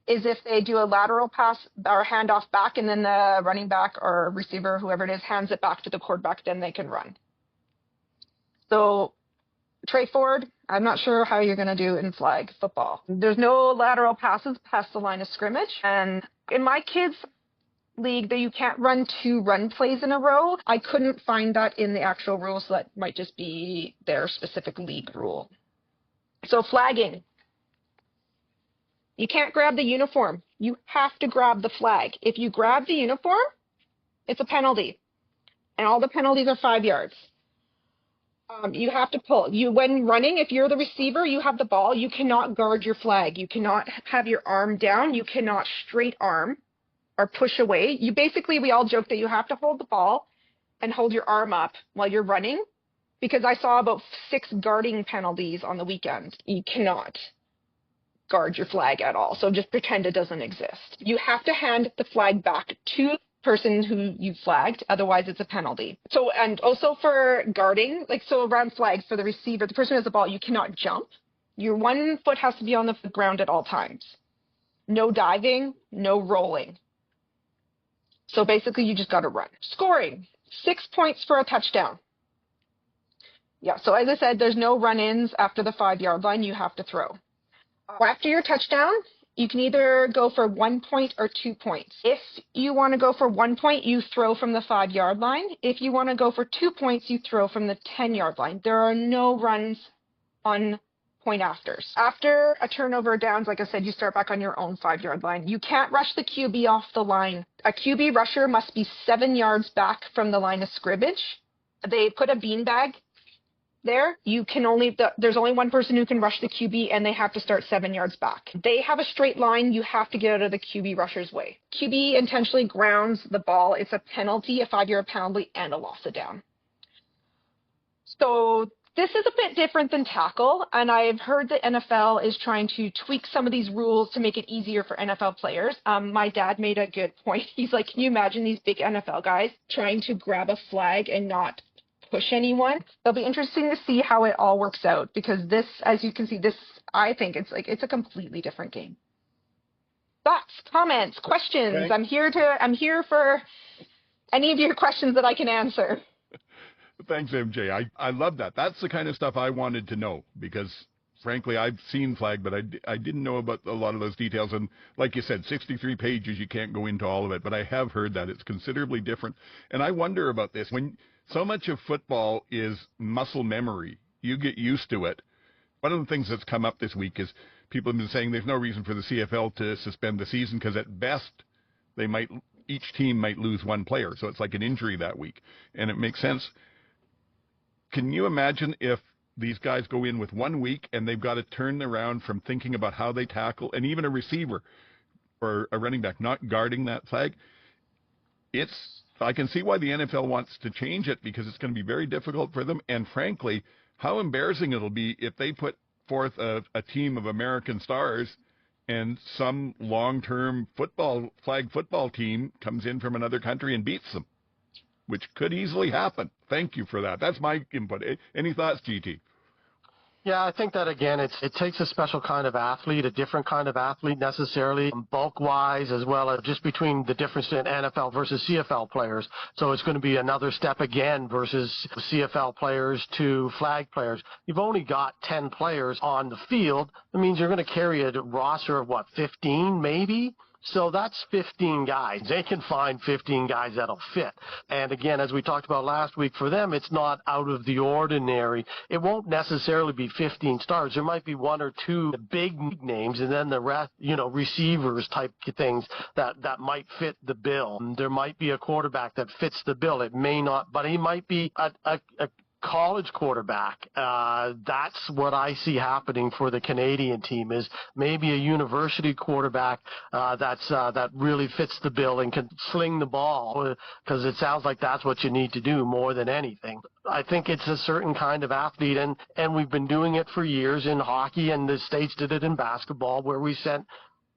is if they do a lateral pass or hand off back, and then the running back or receiver, whoever it is, hands it back to the quarterback, then they can run. So straightforward. I'm not sure how you're going to do in flag football. There's no lateral passes past the line of scrimmage. And in my kids' league, that you can't run 2 run plays in a row. I couldn't find that in the actual rules, so that might just be their specific league rule. So flagging. You can't grab the uniform. You have to grab the flag. If you grab the uniform, it's a penalty. And all the penalties are 5 yards. You have to pull. When running, if you're the receiver, you have the ball, you cannot guard your flag. You cannot have your arm down. You cannot straight arm or push away. We all joke that you have to hold the ball and hold your arm up while you're running, because I saw about 6 guarding penalties on the weekend. You cannot guard your flag at all. So just pretend it doesn't exist. You have to hand the flag back to the person who you flagged, otherwise it's a penalty. So, and also for guarding, around flags for the receiver, the person who has the ball, you cannot jump. Your one foot has to be on the ground at all times. No diving, no rolling. So basically you just got to run. Scoring, 6 points for a touchdown. Yeah, so as I said, there's no run-ins after the 5-yard line. You have to throw. After your touchdown, you can either go for 1 point or 2 points. If you want to go for 1 point, you throw from the 5-yard line. If you want to go for 2 points, you throw from the 10-yard line. There are no runs on point afters. After a turnover or downs, like I said, you start back on your own 5-yard line. You can't rush the QB off the line. A QB rusher must be 7 yards back from the line of scrimmage. They put a beanbag there. There's only one person who can rush the QB, and they have to start 7 yards back. They have a straight line. You have to get out of the QB rusher's way. QB intentionally grounds the ball. It's a penalty, a 5-yard penalty, and a loss of down. So this is a bit different than tackle, and I've heard the NFL is trying to tweak some of these rules to make it easier for NFL players. My dad made a good point. He's like, can you imagine these big NFL guys trying to grab a flag and not push anyone? It'll be interesting to see how it all works out, because this, as you can see, I think it's a completely different game. Thoughts, comments, questions? Okay. I'm here for any of your questions that I can answer. Thanks, MJ. I love that. That's the kind of stuff I wanted to know, because frankly, I've seen flag, but I didn't know about a lot of those details. And like you said, 63 pages, you can't go into all of it, but I have heard that it's considerably different. And I wonder about this. When so much of football is muscle memory, you get used to it. One of the things that's come up this week is people have been saying there's no reason for the CFL to suspend the season, because at best each team might lose one player. So it's like an injury that week. And it makes sense. Can you imagine if these guys go in with 1 week and they've got to turn around from thinking about how they tackle, and even a receiver or a running back not guarding that flag? I can see why the NFL wants to change it, because it's going to be very difficult for them. And frankly, how embarrassing it'll be if they put forth a team of American stars and some long-term flag football team comes in from another country and beats them, which could easily happen. Thank you for that. That's my input. Any thoughts, GT? Yeah, I think that, again, it takes a special kind of athlete, a different kind of athlete necessarily, bulk-wise, as well as just between the difference in NFL versus CFL players. So it's going to be another step again versus CFL players to flag players. You've only got 10 players on the field. That means you're going to carry a roster of, 15 maybe? So that's 15 guys. They can find 15 guys that'll fit. And again, as we talked about last week, for them, it's not out of the ordinary. It won't necessarily be 15 stars. There might be 1 or 2 big names, and then the rest, receivers type things that might fit the bill. There might be a quarterback that fits the bill. It may not, but he might be a college quarterback. That's what I see happening for the Canadian team, is maybe a university quarterback that really fits the bill and can sling the ball, because it sounds like that's what you need to do more than anything. I think it's a certain kind of athlete, and we've been doing it for years in hockey, and the States did it in basketball, where we sent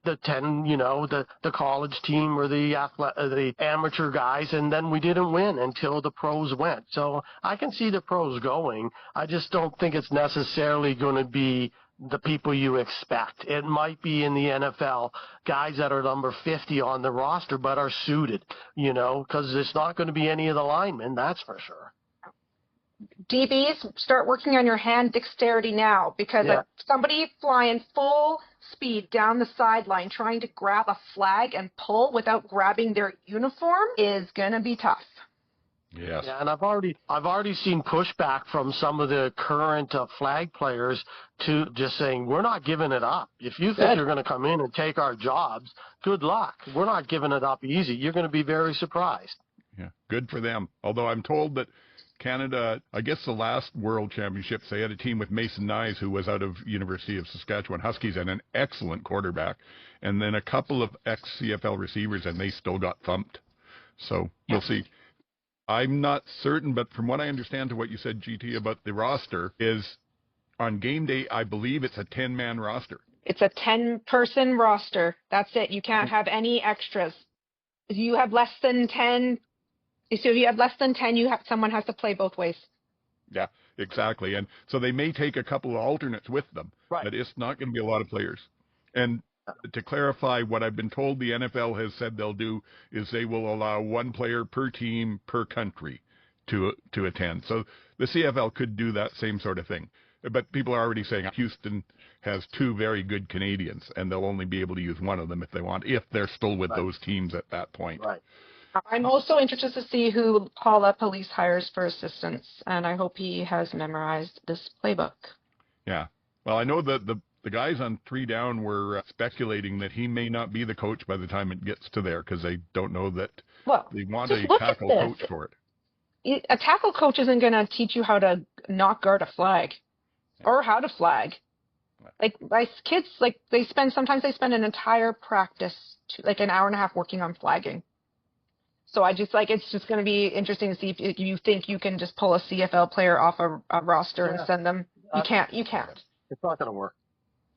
the 10, the college team or the amateur guys, and then we didn't win until the pros went. So I can see the pros going. I just don't think it's necessarily going to be the people you expect. It might be in the NFL, guys that are number 50 on the roster but are suited, because it's not going to be any of the linemen, that's for sure. DBs, start working on your hand dexterity now, because somebody flying full speed down the sideline trying to grab a flag and pull without grabbing their uniform is going to be tough. Yes. Yeah, and I've already seen pushback from some of the current flag players to just saying, we're not giving it up. If you think you're going to come in and take our jobs, good luck. We're not giving it up easy. You're going to be very surprised. Yeah, good for them. Although I'm told that Canada, I guess the last World Championships, they had a team with Mason Nyes, who was out of University of Saskatchewan Huskies and an excellent quarterback, and then a couple of ex-CFL receivers, and they still got thumped. So we'll see. I'm not certain, but from what I understand to what you said, GT, about the roster is on game day, I believe it's a 10-man roster. It's a 10-person roster. That's it. You can't have any extras. If you have less than 10, someone has to play both ways. Yeah, exactly. And so they may take a couple of alternates with them, Right. but it's not going to be a lot of players. And to clarify, what I've been told the NFL has said they'll do is they will allow one player per team per country to attend. So the CFL could do that same sort of thing. But people are already saying Houston has 2 very good Canadians, and they'll only be able to use one of them if they want, if they're still with those teams at that point. Right. I'm also interested to see who Paula Police hires for assistants, and I hope he has memorized this playbook. Yeah. Well, I know that the guys on 3 Down were speculating that he may not be the coach by the time it gets to there, because they don't know that they want a tackle coach for it. A tackle coach isn't going to teach you how to not guard a flag or how to flag. Like my kids, sometimes they spend an entire practice, like an hour and a half working on flagging. So I just it's just going to be interesting to see if you think you can just pull a CFL player off a roster and send them. You can't. It's not going to work.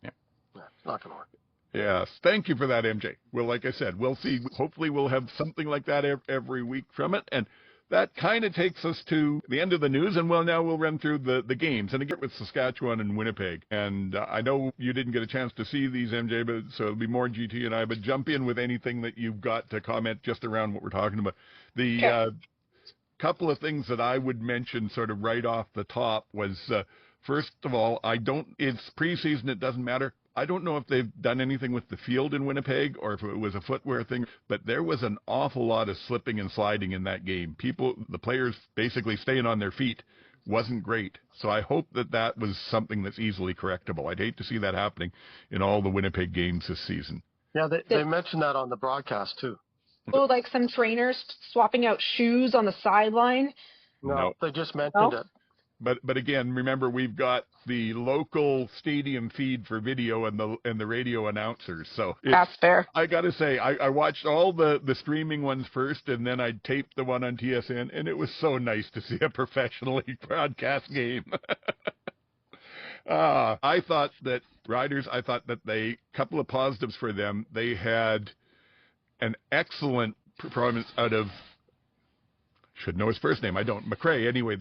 Yeah. It's not going to work. Yes. Thank you for that, MJ. Well, like I said, we'll see. Hopefully we'll have something like that every week from it. And that kind of takes us to the end of the news. And now we'll run through the games. And again, with Saskatchewan and Winnipeg. And I know you didn't get a chance to see these, MJ, so it'll be more GT and I. But jump in with anything that you've got to comment just around what we're talking about. The couple of things that I would mention sort of right off the top was, first of all, it's preseason, it doesn't matter. I don't know if they've done anything with the field in Winnipeg or if it was a footwear thing, but there was an awful lot of slipping and sliding in that game. The players basically staying on their feet wasn't great. So I hope that was something that's easily correctable. I'd hate to see that happening in all the Winnipeg games this season. Yeah, they mentioned that on the broadcast too. Oh, like some trainers swapping out shoes on the sideline? No. They just mentioned it. But again, remember, we've got the local stadium feed for video and the radio announcers. So that's fair. I got to say, I watched all the streaming ones first, and then I taped the one on TSN, and it was so nice to see a professionally broadcast game. I thought that a couple of positives for them. They had an excellent performance out of, should know his first name, I don't, McRae, anyway,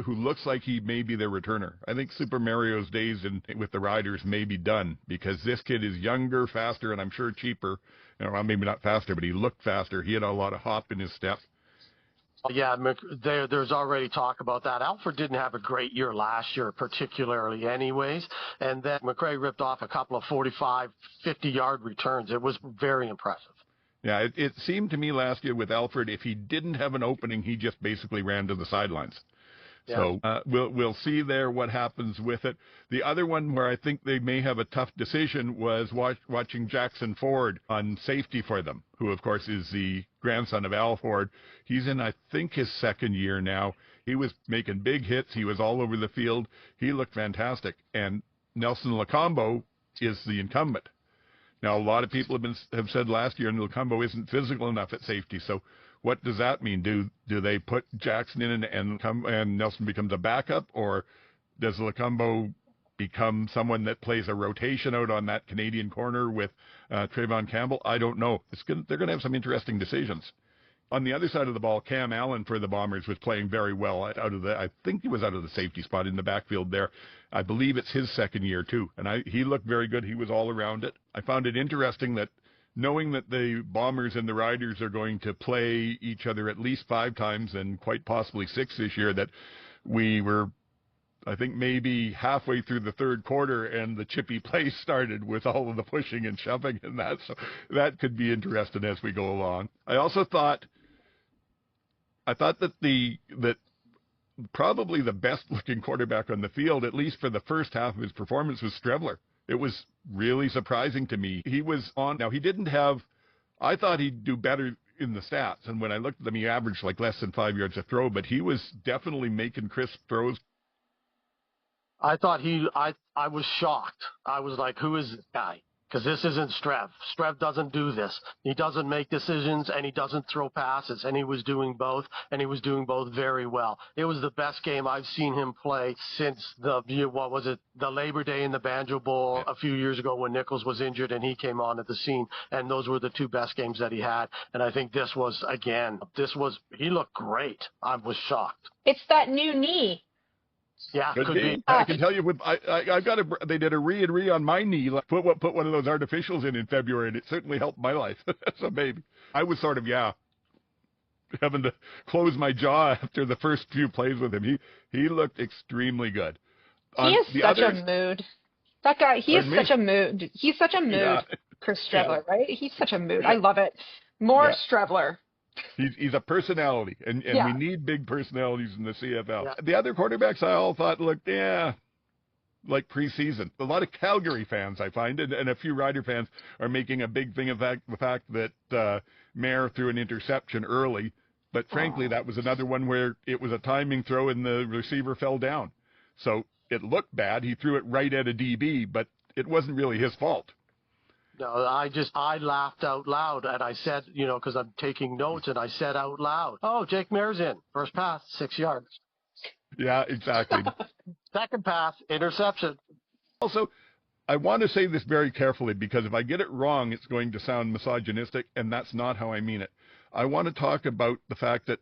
who looks like he may be their returner. I think Super Mario's days with the Riders may be done, because this kid is younger, faster, and I'm sure cheaper. Maybe not faster, but he looked faster. He had a lot of hop in his step. Yeah, there's already talk about that. Alfred didn't have a great year last year, particularly anyways, and then McRae ripped off a couple of 45, 50-yard returns. It was very impressive. Yeah, it seemed to me last year with Alfred, if he didn't have an opening, he just basically ran to the sidelines. Yeah. So we'll see there what happens with it. The other one where I think they may have a tough decision was watching Jackson Ford on safety for them, who, of course, is the grandson of Al Ford. He's in, I think, his second year now. He was making big hits. He was all over the field. He looked fantastic. And Nelson Lacombo is the incumbent. Now, a lot of people have said last year Lacombo isn't physical enough at safety. So what does that mean? Do they put Jackson in and Nelson becomes a backup, or does Lacombo become someone that plays a rotation out on that Canadian corner with Trayvon Campbell? I don't know. They're going to have some interesting decisions. On the other side of the ball, Cam Allen for the Bombers was playing very well I think he was out of the safety spot in the backfield there. I believe it's his second year too, and he looked very good. He was all around it. I found it interesting that, knowing that the Bombers and the Riders are going to play each other at least 5 times and quite possibly 6 this year, that we were, I think, maybe halfway through the third quarter and the chippy play started with all of the pushing and shoving and that. So that could be interesting as we go along. I also thought that probably the best looking quarterback on the field, at least for the first half of his performance, was Strevler. It was really surprising to me. He was on. Now, he didn't have, I thought he'd do better in the stats. And when I looked at them, he averaged like less than 5 yards a throw, but he was definitely making crisp throws. I thought I was shocked. I was like, who is this guy? Because this isn't Strev. Strev doesn't do this. He doesn't make decisions, and he doesn't throw passes, and he was doing both, and he was doing both very well. It was the best game I've seen him play since the Labor Day in the Banjo Bowl a few years ago when Nichols was injured and he came on at the scene, and those were the two best games that he had. And I think he looked great. I was shocked. It's that new knee. Yeah, could be. I can tell you, they did a re on my knee. Like, put one of those artificials in February, and it certainly helped my life. So maybe I was sort of having to close my jaw after the first few plays with him. He looked extremely good. He is such a mood. That guy, he is such a mood. He's such a mood, yeah. Chris Strevler, right? He's such a mood. I love it. More Strevler. He's a personality, and we need big personalities in the CFL. Yeah. The other quarterbacks I all thought looked, like preseason. A lot of Calgary fans, I find, and a few Rider fans are making a big thing of the fact that Mayer threw an interception early, but frankly, that was another one where it was a timing throw and the receiver fell down. So it looked bad. He threw it right at a DB, but it wasn't really his fault. No, I laughed out loud, and I said, because I'm taking notes, and I said out loud, "Oh, Jake Mayer's in. First pass, 6 yards." Yeah, exactly. Second pass, interception. Also, I want to say this very carefully, because if I get it wrong, it's going to sound misogynistic, and that's not how I mean it. I want to talk about the fact that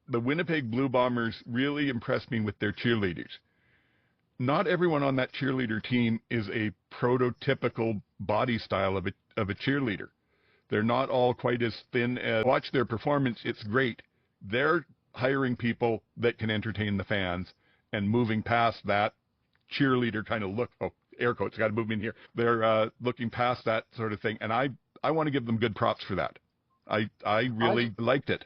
the Winnipeg Blue Bombers really impressed me with their cheerleaders. Not everyone on that cheerleader team is a prototypical body style of a cheerleader. They're not all quite as thin as. Watch their performance, it's great. They're hiring people that can entertain the fans and moving past that cheerleader kind of look. Oh, air quotes, got to move in here. They're looking past that sort of thing, and I want to give them good props for that. I really liked it.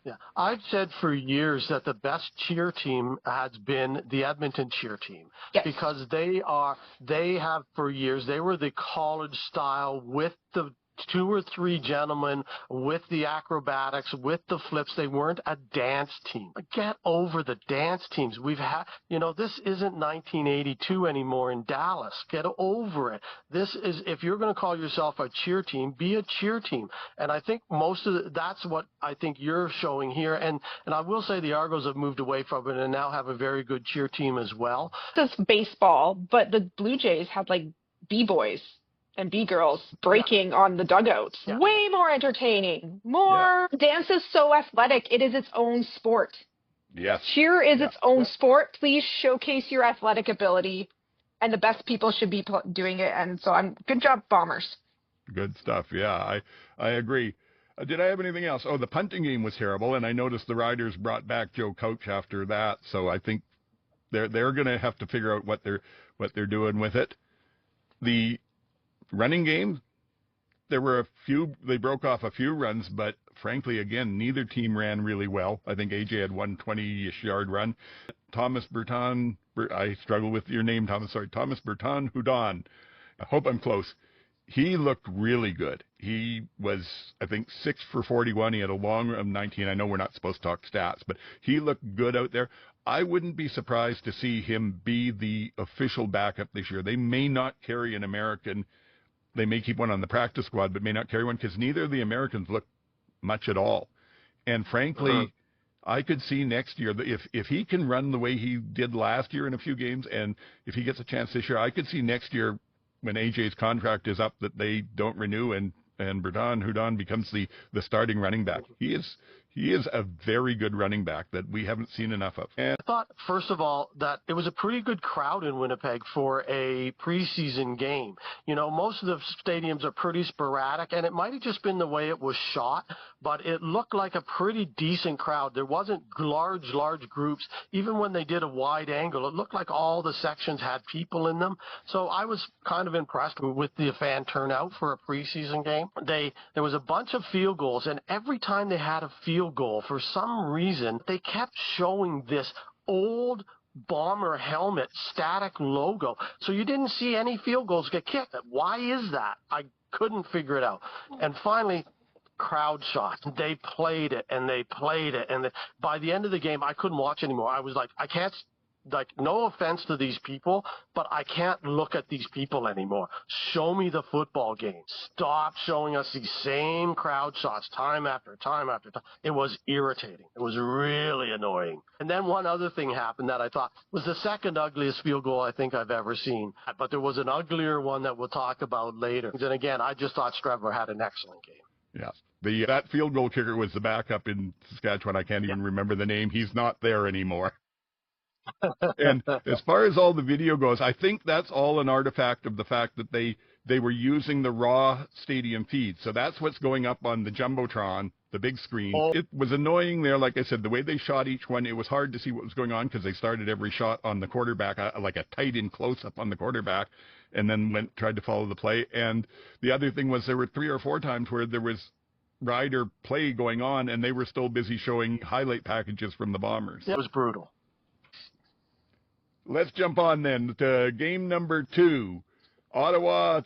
Yeah, I've said for years that the best cheer team has been the Edmonton cheer team. Yes. Because they have for years, they were the college style with the 2 or 3 gentlemen with the acrobatics, with the flips. They weren't a dance team. Get over the dance teams. We've had, this isn't 1982 anymore in Dallas. Get over it. This is, if you're going to call yourself a cheer team, be a cheer team. And I think that's what I think you're showing here. And I will say the Argos have moved away from it and now have a very good cheer team as well. This is baseball, but the Blue Jays had like B-boys and B-girls breaking on the dugouts. Yeah. Way more entertaining. Dance is so athletic. It is its own sport. Yes. Cheer is its own sport. Please showcase your athletic ability, and the best people should be doing it. And so good job, Bombers. Good stuff. Yeah, I agree. Did I have anything else? Oh, the punting game was terrible, and I noticed the Riders brought back Joe Couch after that. So I think they're going to have to figure out what they're doing with it. The running game, there were they broke off a few runs, but frankly, again, neither team ran really well. I think AJ had 120-ish yard run. Thomas Berton, I struggle with your name, Thomas. Sorry, Thomas Berton Houdon. I hope I'm close. He looked really good. He was, I think, 6 for 41. He had a long run of 19. I know we're not supposed to talk stats, but he looked good out there. I wouldn't be surprised to see him be the official backup this year. They may not carry an American. They may keep one on the practice squad, but may not carry one because neither of the Americans look much at all. And frankly, I could see next year that if he can run the way he did last year in a few games, and if he gets a chance this year, I could see next year when AJ's contract is up that they don't renew and Berton Houdon becomes the starting running back. He is a very good running back that we haven't seen enough of. And I thought, first of all, that it was a pretty good crowd in Winnipeg for a preseason game. Most of the stadiums are pretty sporadic, and it might have just been the way it was shot, but it looked like a pretty decent crowd. There wasn't large groups. Even when they did a wide angle, it looked like all the sections had people in them. So I was kind of impressed with the fan turnout for a preseason game. There was a bunch of field goals, and every time they had a field goal, for some reason, they kept showing this old Bomber helmet static logo. So you didn't see any field goals get kicked. Why is that? I couldn't figure it out. And finally, crowd shots. They played it and they played it. And by the end of the game, I couldn't watch anymore. I was like, I can't, like, no offense to these people, but I can't look at these people anymore. Show me the football game. Stop showing us these same crowd shots time after time after time. It was irritating. It was really annoying. And then one other thing happened that I thought was the second ugliest field goal I think I've ever seen. But there was an uglier one that we'll talk about later. And again, I just thought Strebler had an excellent game. Yeah. That field goal kicker was the backup in Saskatchewan. I can't even remember the name. He's not there anymore. And as far as all the video goes, I think that's all an artifact of the fact that they were using the raw stadium feed. So that's what's going up on the Jumbotron, the big screen. It was annoying there. Like I said, the way they shot each one, it was hard to see what was going on because they started every shot on the quarterback, like a tight-in close-up on the quarterback, and then tried to follow the play. And the other thing was there were 3 or 4 times where there was ride or play going on, and they were still busy showing highlight packages from the Bombers. It was brutal. Let's jump on then to game number 2. Ottawa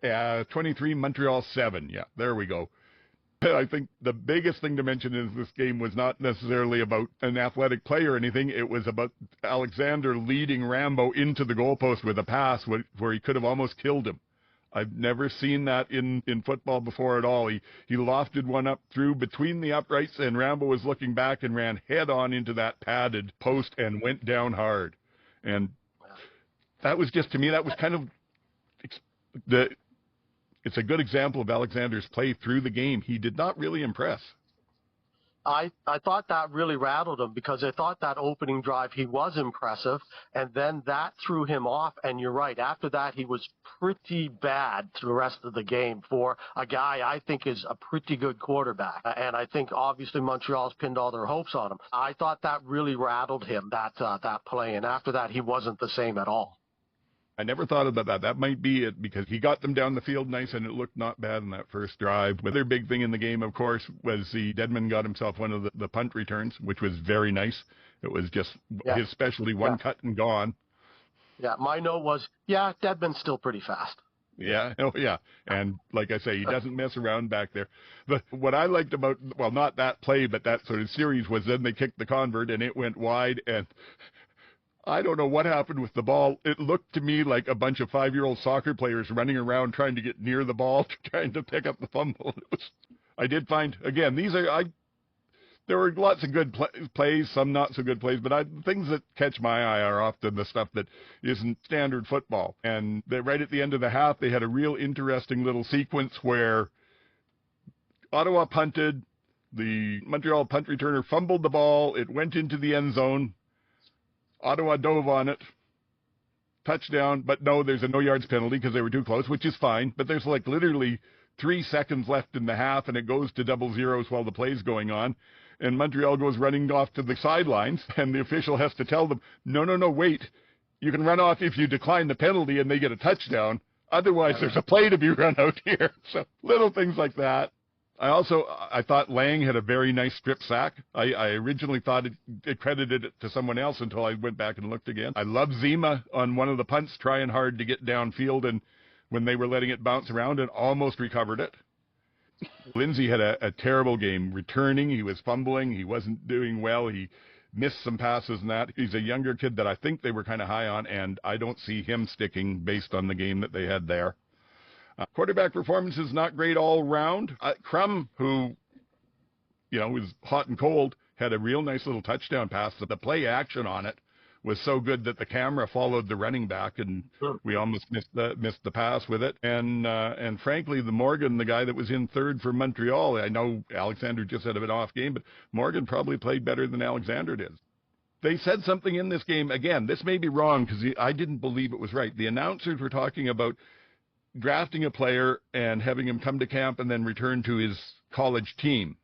23, Montreal 7. Yeah, there we go. I think the biggest thing to mention is this game was not necessarily about an athletic play or anything. It was about Alexander leading Rambo into the goalpost with a pass where he could have almost killed him. I've never seen that in football before at all. He lofted one up through between the uprights, and Rambo was looking back and ran head on into that padded post and went down hard. And that was just, to me, that was kind of it's a good example of Alexander's play through the game. He did not really impress. I thought that really rattled him because I thought that opening drive, he was impressive, and then that threw him off, and you're right. After that, he was pretty bad through the rest of the game for a guy I think is a pretty good quarterback, and I think obviously Montreal's pinned all their hopes on him. I thought that really rattled him, that play, and after that, he wasn't the same at all. I never thought about that. That might be it because he got them down the field nice and it looked not bad in that first drive. The other big thing in the game, of course, was Dedman got himself one of the punt returns, which was very nice. It was just his specialty, one cut and gone. Yeah, my note was, Dedman's still pretty fast. Yeah, oh yeah. And like I say, he doesn't mess around back there. But what I liked about, well, not that play, but that sort of series was then they kicked the convert and it went wide, and I don't know what happened with the ball. It looked to me like a bunch of 5-year-old soccer players running around trying to get near the ball, trying to pick up the fumble. I did find, again, there were lots of good plays, some not so good plays, but things that catch my eye are often the stuff that isn't standard football. And right at the end of the half, they had a real interesting little sequence where Ottawa punted, the Montreal punt returner fumbled the ball, it went into the end zone, Ottawa dove on it, touchdown, but no, there's a no yards penalty because they were too close, which is fine, but there's like literally 3 seconds left in the half, and it goes to double zeros while the play's going on, and Montreal goes running off to the sidelines, and the official has to tell them, no, wait, you can run off if you decline the penalty and they get a touchdown, otherwise there's a play to be run out here. So little things like that. I thought Lang had a very nice strip sack. I originally thought it credited it to someone else until I went back and looked again. I love Zima on one of the punts trying hard to get downfield, and when they were letting it bounce around and almost recovered it. Lindsay had a terrible game returning. He was fumbling. He wasn't doing well. He missed some passes and that. He's a younger kid that I think they were kind of high on, and I don't see him sticking based on the game that they had there. Quarterback performance is not great all round. Crum, who, was hot and cold, had a real nice little touchdown pass. The play action on it was so good that the camera followed the running back, and we almost missed the pass with it. And frankly, the Morgan, the guy that was in third for Montreal, I know Alexander just had an off game, but Morgan probably played better than Alexander did. They said something in this game, again, this may be wrong because I didn't believe it was right. The announcers were talking about drafting a player and having him come to camp and then return to his college team.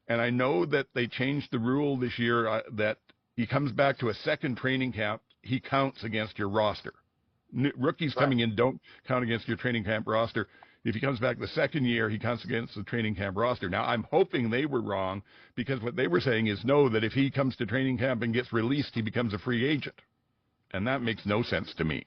And I know that they changed the rule this year that he comes back to a second training camp, he counts against your roster. Rookies coming in don't count against your training camp roster. If he comes back the second year, he counts against the training camp roster. Now, I'm hoping they were wrong, because what they were saying is no, that if he comes to training camp and gets released, he becomes a free agent. And that makes no sense to me.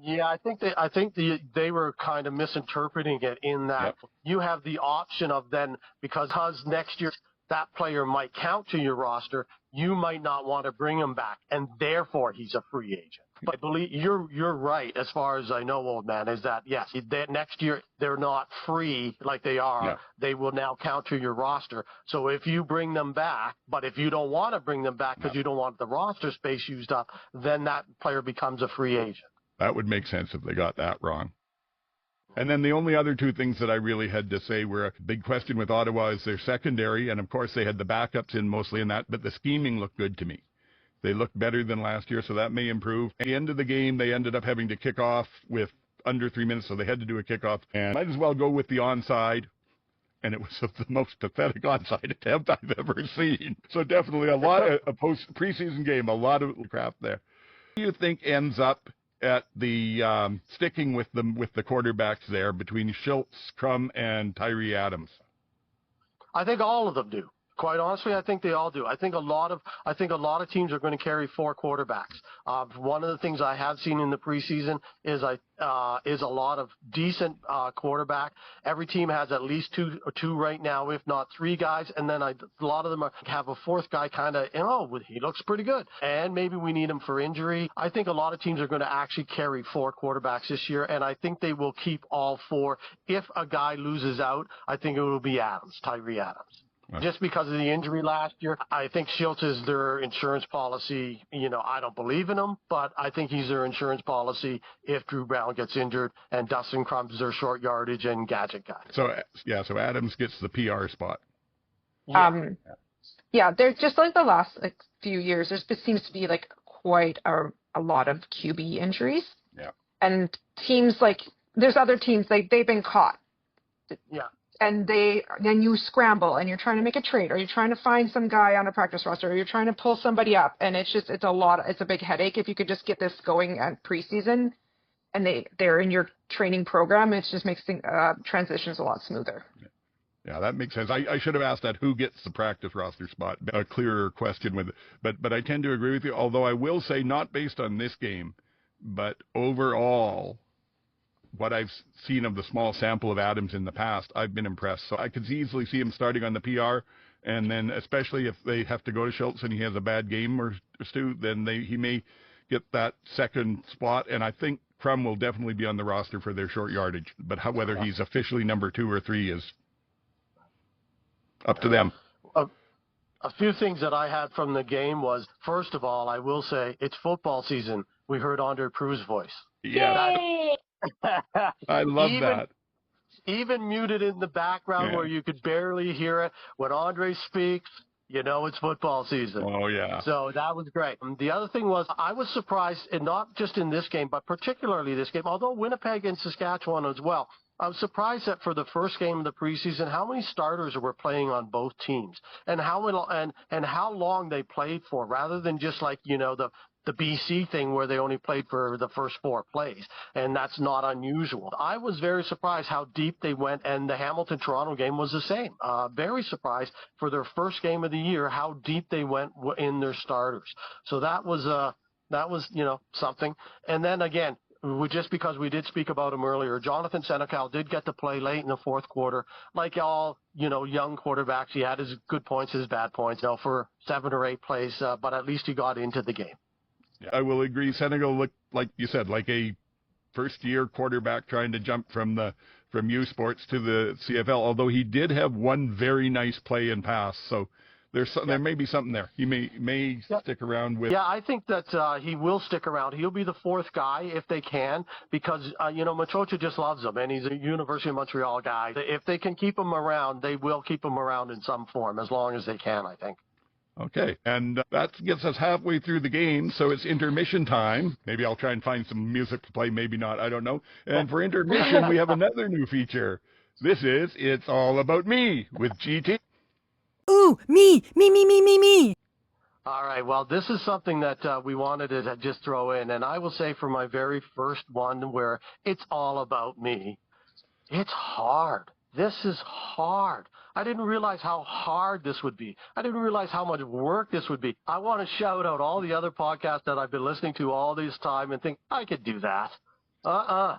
Yeah, I think they were kind of misinterpreting it in that you have the option of then because next year that player might count to your roster, you might not want to bring him back, and therefore he's a free agent. But I believe you're right as far as I know, old man, is that yes, next year they're not free like they are. Yeah. They will now count to your roster. So if you bring them back, but if you don't want to bring them back because you don't want the roster space used up, then that player becomes a free agent. That would make sense if they got that wrong. And then the only other two things that I really had to say were a big question with Ottawa is their secondary, and of course they had the backups in mostly in that, but the scheming looked good to me. They looked better than last year, so that may improve. At the end of the game, they ended up having to kick off with under 3 minutes, so they had to do a kickoff. And might as well go with the onside, and it was the most pathetic onside attempt I've ever seen. So definitely a preseason game, a lot of crap there. Who do you think ends up at the sticking with the quarterbacks there between Schultz, Crum, and Tyree Adams? I think all of them do. Quite honestly, I think they all do. I think a lot of teams are going to carry 4 quarterbacks. One of the things I have seen in the preseason is a lot of decent quarterback. Every team has at least two right now, if not 3 guys, and then a lot of them have a 4th guy kind of, he looks pretty good, and maybe we need him for injury. I think a lot of teams are going to actually carry 4 quarterbacks this year, and I think they will keep all 4. If a guy loses out, I think it will be Tyree Adams. Just because of the injury last year, I think Schultz is their insurance policy. I don't believe in him, but I think he's their insurance policy if Drew Brown gets injured, and Dustin Crum's their short yardage and gadget guy. So Adams gets the PR spot. They're just like the last few years. There seems to be quite a lot of QB injuries. Yeah. And teams there's other teams they've been caught. Yeah. And then you scramble and you're trying to make a trade, or you're trying to find some guy on a practice roster, or you're trying to pull somebody up, and it's a big headache. If you could just get this going at preseason and they're in your training program, it just makes transitions a lot smoother. Yeah, that makes sense. I should have asked that, who gets the practice roster spot, a clearer question with it. But I tend to agree with you, although I will say, not based on this game, but overall, what I've seen of the small sample of Adams in the past, I've been impressed. So I could easily see him starting on the PR, and then especially if they have to go to Schultz and he has a bad game or two, then he may get that second spot. And I think Crum will definitely be on the roster for their short yardage. But whether he's officially number 2 or 3 is up to them. A few things that I had from the game was, first of all, I will say it's football season. We heard Andre Prue's voice. Yeah. I love that. Even muted in the background where you could barely hear it. When Andre speaks, it's football season. Oh, yeah. So that was great. The other thing was, I was surprised, and not just in this game, but particularly this game, although Winnipeg and Saskatchewan as well, I was surprised that for the first game of the preseason, how many starters were playing on both teams, and how long they played for, rather than just the BC thing where they only played for the first 4 plays, and that's not unusual. I was very surprised how deep they went, and the Hamilton-Toronto game was the same. Very surprised for their first game of the year how deep they went in their starters. So that was something. And then again, just because we did speak about him earlier, Jonathan Senecal did get to play late in the 4th quarter. Like all, young quarterbacks, he had his good points, his bad points, for 7 or 8 plays, but at least he got into the game. Yeah, I will agree. Senegal looked, like you said, like a first-year quarterback trying to jump from U Sports to the CFL, although he did have one very nice play and pass. So there may be something there. He may stick around with. Yeah, I think that he will stick around. He'll be the 4th guy if they can, because, Machocha just loves him, and he's a University of Montreal guy. If they can keep him around, they will keep him around in some form, as long as they can, I think. Okay, and that gets us halfway through the game, so it's intermission time. Maybe I'll try and find some music to play, maybe not, I don't know. And for intermission, we have another new feature. This is It's All About Me with GT. Ooh, me. All right, well, this is something that we wanted to just throw in, and I will say for my very first one where it's all about me, it's hard. This is hard. I didn't realize how hard this would be. I didn't realize how much work this would be. I want to shout out all the other podcasts that I've been listening to all this time and think, I could do that. I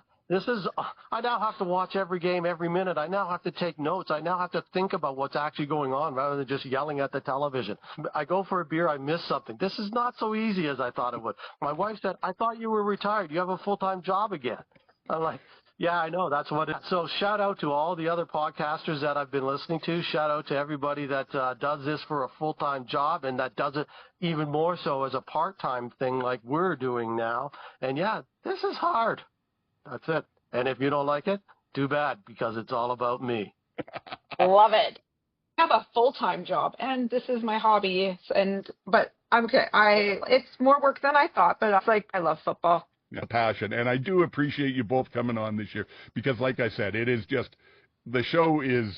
now have to watch every game every minute. I now have to take notes. I now have to think about what's actually going on rather than just yelling at the television. I go for a beer, I miss something. This is not so easy as I thought it would. My wife said, I thought you were retired. You have a full-time job again. I'm like, yeah, I know. That's what it is. So shout out to all the other podcasters that I've been listening to. Shout out to everybody that does this for a full-time job and that does it even more so as a part-time thing like we're doing now. And yeah, this is hard. That's it. And if you don't like it, too bad, because it's all about me. Love it. I have a full-time job, and this is my hobby. But I'm okay. It's more work than I thought, but it's like I love football. Yeah, passion. And I do appreciate you both coming on this year because, like I said, it is just the show is,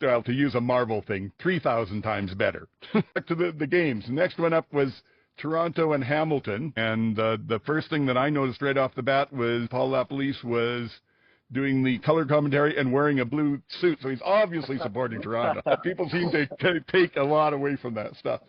well, to use a Marvel thing, 3,000 times better. Back to the games. The next one up was Toronto and Hamilton, and the first thing that I noticed right off the bat was Paul LaPolice was doing the color commentary and wearing a blue suit, so he's obviously supporting Toronto. People seem to take a lot away from that stuff.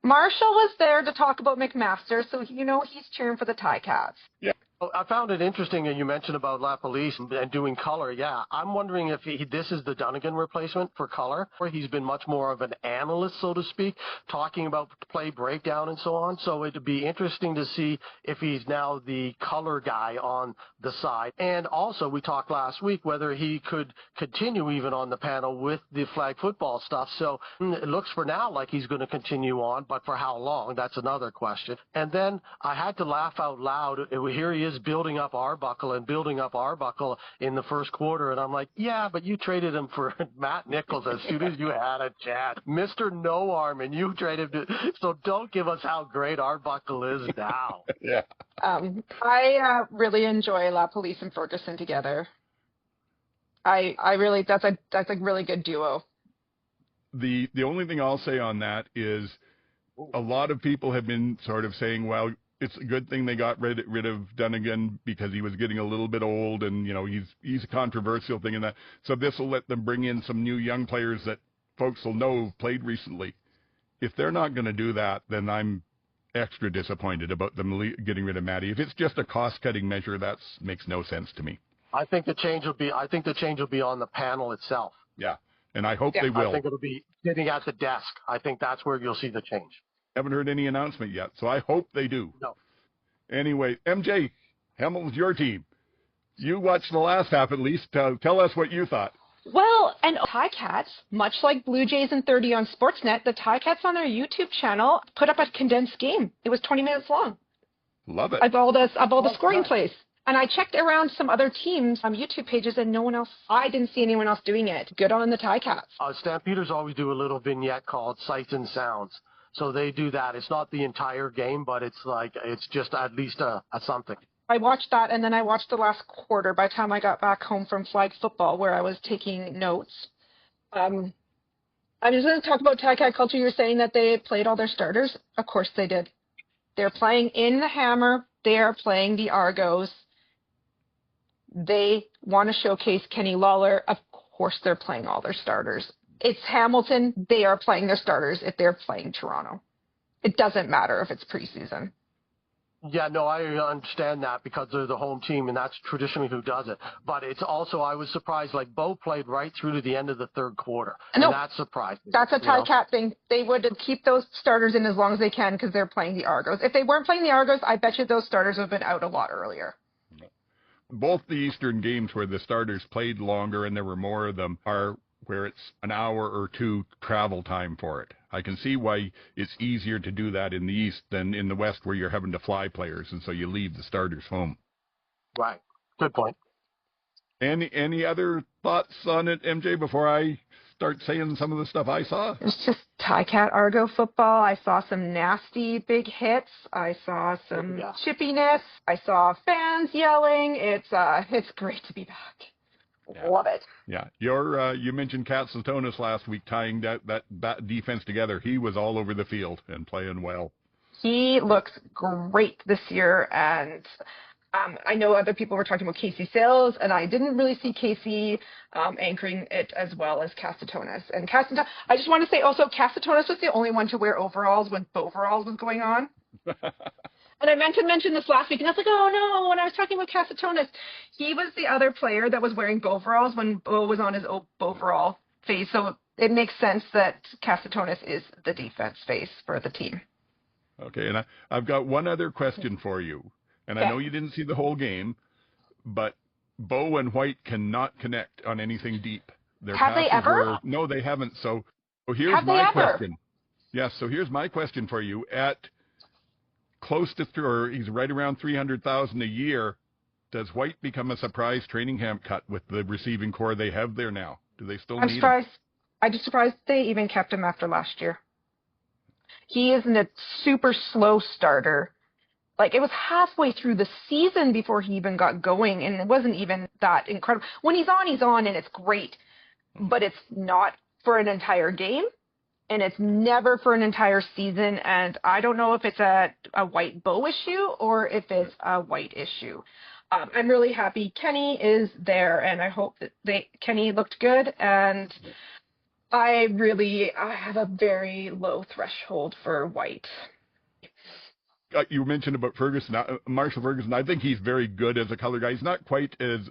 Marshall was there to talk about McMaster, so he's cheering for the Ticats. Yeah. I found it interesting that you mentioned about LaPolice and doing color. Yeah, I'm wondering if this is the Dunnigan replacement for color, where he's been much more of an analyst, so to speak, talking about play breakdown and so on. So it'd be interesting to see if he's now the color guy on the side. And also, we talked last week whether he could continue even on the panel with the flag football stuff. So it looks for now like he's going to continue on, but for how long, that's another question. And then I had to laugh out loud. Here he is building up Arbuckle in the first quarter. And I'm like, yeah, but you traded him for Matt Nichols as soon as you had a chance. Mr. No Arm, and you traded him. So don't give us how great Arbuckle is now. Yeah. I really enjoy LaPolice and Ferguson together. I really, that's a really good duo. The only thing I'll say on that is a lot of people have been sort of saying, well, it's a good thing they got rid of Dunnigan because he was getting a little bit old and, he's a controversial thing in that. So this will let them bring in some new young players that folks will know have played recently. If they're not going to do that, then I'm extra disappointed about them getting rid of Matty. If it's just a cost-cutting measure, that makes no sense to me. I think the change will be on the panel itself. Yeah, and I hope they will. I think it'll be sitting at the desk. I think that's where you'll see the change. Haven't heard any announcement yet, so I hope they do. No. Anyway, MJ, Hamilton's your team. You watched the last half at least. Tell us what you thought. Well, and Ticats, much like Blue Jays and 30 on Sportsnet, the Ticats on their YouTube channel put up a condensed game. It was 20 minutes long. Love it. Of all the scoring plays. And I checked around some other teams' YouTube pages, and I didn't see anyone else doing it. Good on the Ticats. Stampeders always do a little vignette called Sights and Sounds. So they do that. It's not the entire game, but it's just at least a something. I watched that, and then I watched the last quarter by the time I got back home from flag football, where I was taking notes. I'm just going to talk about Ticat culture. You're saying that they played all their starters. Of course they did. They're playing in the Hammer. They are playing the Argos. They want to showcase Kenny Lawler. Of course they're playing all their starters. It's Hamilton. They are playing their starters if they're playing Toronto. It doesn't matter if it's preseason. Yeah, no, I understand that because they're the home team, and that's traditionally who does it. But it's also, I was surprised, Bo played right through to the end of the third quarter. And that surprised me. That's a Ticat thing. They would keep those starters in as long as they can because they're playing the Argos. If they weren't playing the Argos, I bet you those starters would have been out a lot earlier. Both the Eastern games where the starters played longer and there were more of them are where it's an hour or two travel time for it. I can see why it's easier to do that in the East than in the West where you're having to fly players, and so you leave the starters home. Right. Good point. Any other thoughts on it, MJ, before I start saying some of the stuff I saw? It's just Ticat Argo football. I saw some nasty big hits. I saw some chippiness. I saw fans yelling. It's great to be back. Yeah. Love it. Yeah. You mentioned Katsatonis last week tying that defense together. He was all over the field and playing well. He looks great this year, and I know other people were talking about Casey Sales, and I didn't really see Casey anchoring it as well as Katsatonis. And I just want to say also, Katsatonis was the only one to wear overalls when Boveralls was going on. And I meant to mention this last week, and I was like, oh no, when I was talking with Casatonis, he was the other player that was wearing Boveralls when Bo was on his Boverall phase. So it makes sense that Casatonis is the defense face for the team. Okay, and I've got one other question for you. And I know you didn't see the whole game, but Bo and White cannot connect on anything deep. Have they ever? No, they haven't. So here's my question. Yes, so here's my question for you. At close to, or he's right around 300,000 a year, does White become a surprise training camp cut with the receiving core they have there now? Do they still need him? I'm just surprised they even kept him after last year. He isn't a super slow starter. Like, it was halfway through the season before he even got going, and it wasn't even that incredible. When he's on, and it's great. But it's not for an entire game, and it's never for an entire season. And I don't know if it's a White Bo issue or if it's a White issue. I'm really happy Kenny is there, and I hope that Kenny looked good. And I have a very low threshold for White. You mentioned about Ferguson, Marshall Ferguson. I think he's very good as a color guy. He's not quite as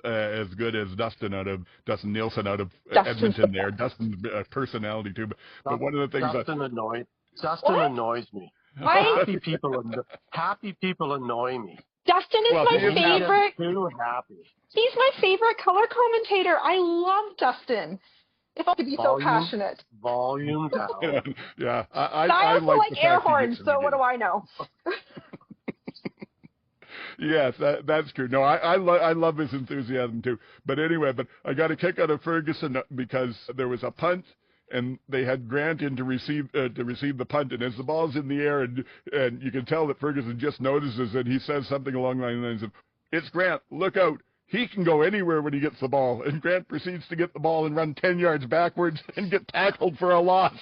good as Dustin Nielsen out of Edmonton there. Dustin's personality too, but one of the things Dustin annoys me. Happy people annoy me. Dustin is my favorite. Too happy. He's my favorite color commentator. I love Dustin. If I could be so passionate. Volume down. Yeah, I also like air horns, so what do I know? Yes, that's true. No, I love his enthusiasm too. But anyway, I got a kick out of Ferguson because there was a punt, and they had Grant in to receive the punt, and as the ball's in the air, and you can tell that Ferguson just notices, and he says something along the lines of, "It's Grant, look out. He can go anywhere when he gets the ball." And Grant proceeds to get the ball and run 10 yards backwards and get tackled for a loss.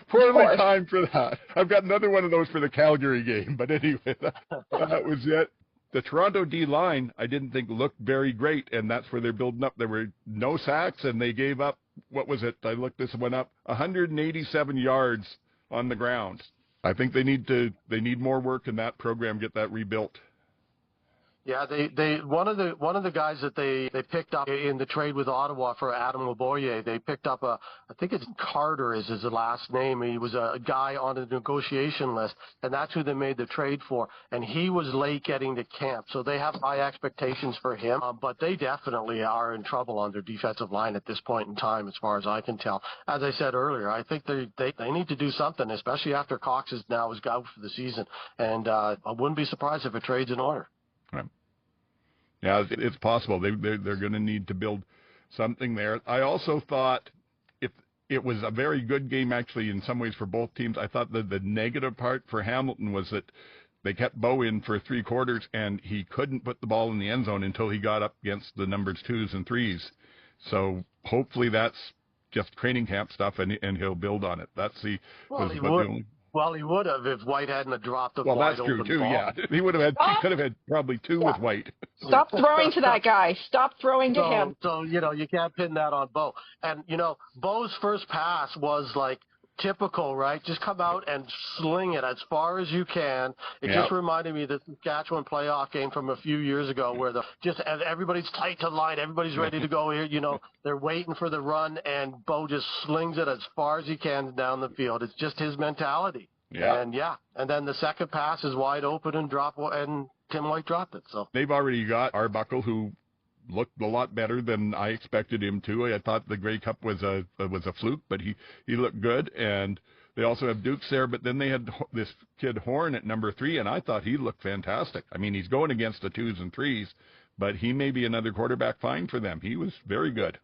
Poorly timed for that. I've got another one of those for the Calgary game. But anyway, that was it. The Toronto D-line, I didn't think looked very great, and that's where they're building up. There were no sacks, and they gave up, what was it? I looked this one up, 187 yards on the ground. I think they need more work in that program, get that rebuilt. Yeah, they one of the guys that they picked up in the trade with Ottawa for Adam Laboyer, they picked up I think it's Carter is his last name. He was a guy on the negotiation list, and that's who they made the trade for. And he was late getting to camp, so they have high expectations for him. But they definitely are in trouble on their defensive line at this point in time, as far as I can tell. As I said earlier, I think they need to do something, especially after Cox is out for the season. And I wouldn't be surprised if a trade's in order. Right. Yeah, it's possible. They're going to need to build something there. I also thought it was a very good game, actually, in some ways for both teams. I thought that the negative part for Hamilton was that they kept Bo in for 3 quarters, and he couldn't put the ball in the end zone until he got up against the numbers 2s and 3s. So hopefully that's just training camp stuff, and he'll build on it. That's Well, he would have if White hadn't dropped the ball. Well, that's true too. Ball. Yeah, he would have had. He could have had probably 2 with White. Stop throwing to that guy. Stop throwing to him. So you can't pin that on Bo. And Bo's first pass was like typical, right? Just come out and sling it as far as you can. It just reminded me of the Saskatchewan playoff game from a few years ago where everybody's tight to the line, everybody's ready to go here. They're waiting for the run, and Bo just slings it as far as he can down the field. It's just his mentality. Yeah. And then the second pass is wide open and Tim White dropped it. So they've already got Arbuckle, who looked a lot better than I expected him to. I thought the Grey Cup was a fluke, but he looked good. And they also have Dukes there, but then they had this kid Horn at number 3, and I thought he looked fantastic. I mean, he's going against the 2s and 3s, but he may be another quarterback fine for them. He was very good.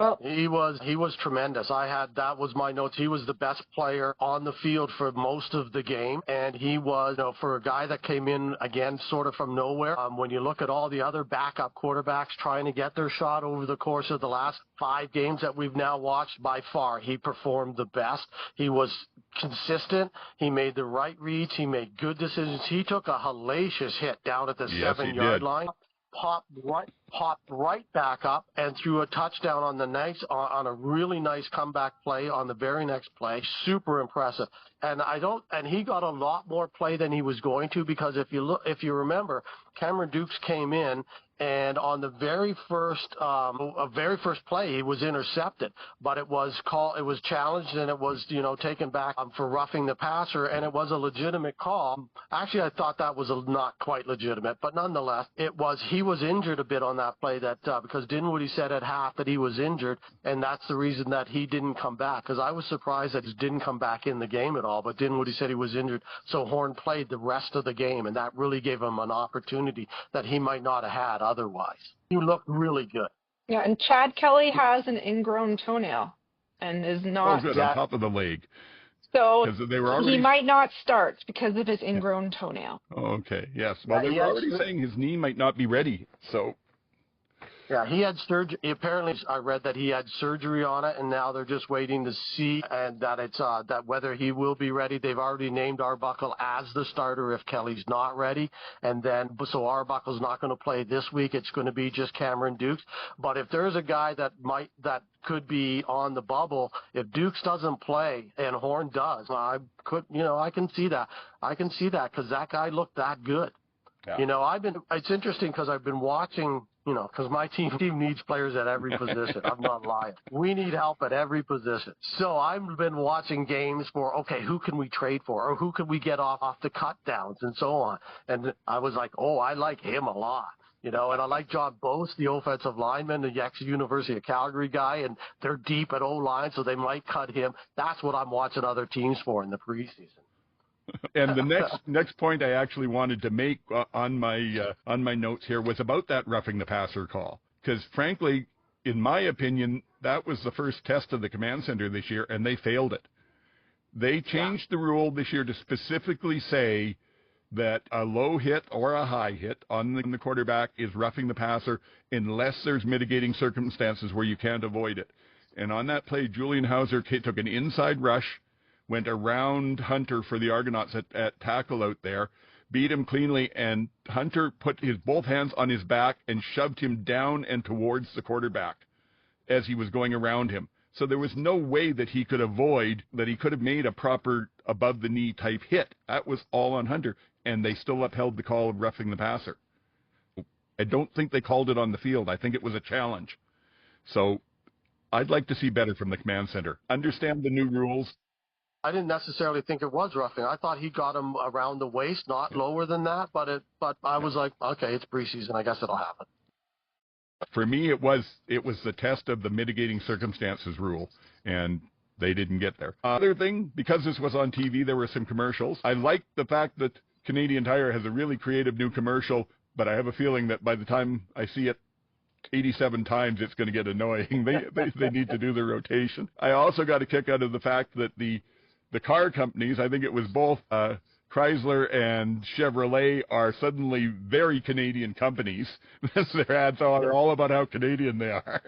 Well, he was tremendous. That was my notes. He was the best player on the field for most of the game, and he was, for a guy that came in again sort of from nowhere. When you look at all the other backup quarterbacks trying to get their shot over the course of the last 5 games that we've now watched, by far he performed the best. He was consistent. He made the right reads. He made good decisions. He took a hellacious hit down at the 7-yard line. popped right back up and threw a touchdown on a really nice comeback play on the very next play. Super impressive. And he got a lot more play than he was going to, because if you remember, Cameron Dukes came in, and on the very first play, he was intercepted, but it was challenged, and it was, taken back for roughing the passer, and it was a legitimate call. Actually, I thought that was not quite legitimate, but nonetheless, he was injured a bit on that play, because Dinwiddie said at half that he was injured, and that's the reason that he didn't come back, because I was surprised that he didn't come back in the game at all, but Dinwiddie said he was injured, so Horn played the rest of the game, and that really gave him an opportunity that he might not have had otherwise. He looked really good. Yeah, and Chad Kelly has an ingrown toenail and is not. Oh, good, on top of the leg. So he might not start because of his ingrown toenail. Oh, okay, yes. Well, they were already saying his knee might not be ready, so. Yeah, he had surgery. Apparently, I read that he had surgery on it, and now they're just waiting to see, and that it's that whether he will be ready. They've already named Arbuckle as the starter if Kelly's not ready, and then so Arbuckle's not going to play this week. It's going to be just Cameron Dukes. But if there's a guy that could be on the bubble, if Dukes doesn't play and Horn does, I can see that. I can see that because that guy looked that good. Yeah. It's interesting because I've been watching. Because my team needs players at every position. I'm not lying. We need help at every position. So I've been watching games for, okay, who can we trade for? Or who can we get off the cut downs and so on. And I was like, I like him a lot. And I like John Bose, the offensive lineman, the University of Calgary guy, and they're deep at O-line, so they might cut him. That's what I'm watching other teams for in the preseason. And the next point I actually wanted to make on my notes here was about that roughing the passer call. Because frankly, in my opinion, that was the first test of the command center this year, and they failed it. They changed the rule this year to specifically say that a low hit or a high hit on the quarterback is roughing the passer unless there's mitigating circumstances where you can't avoid it. And on that play, Julian Hauser took an inside rush, went around Hunter for the Argonauts at tackle out there, beat him cleanly, and Hunter put his both hands on his back and shoved him down and towards the quarterback as he was going around him. So there was no way that he could have made a proper above-the-knee type hit. That was all on Hunter, and they still upheld the call of roughing the passer. I don't think they called it on the field. I think it was a challenge. So I'd like to see better from the command center. Understand the new rules. I didn't necessarily think it was roughing. I thought he got him around the waist, not lower than that. But I was like, okay, it's preseason. I guess it'll happen. For me, it was the test of the mitigating circumstances rule, and they didn't get there. Other thing, because this was on TV, there were some commercials. I like the fact that Canadian Tire has a really creative new commercial, but I have a feeling that by the time I see it 87 times, it's going to get annoying. They need to do the rotation. I also got a kick out of the fact that the car companies, I think it was both Chrysler and Chevrolet, are suddenly very Canadian companies. Their ads are all about how Canadian they are.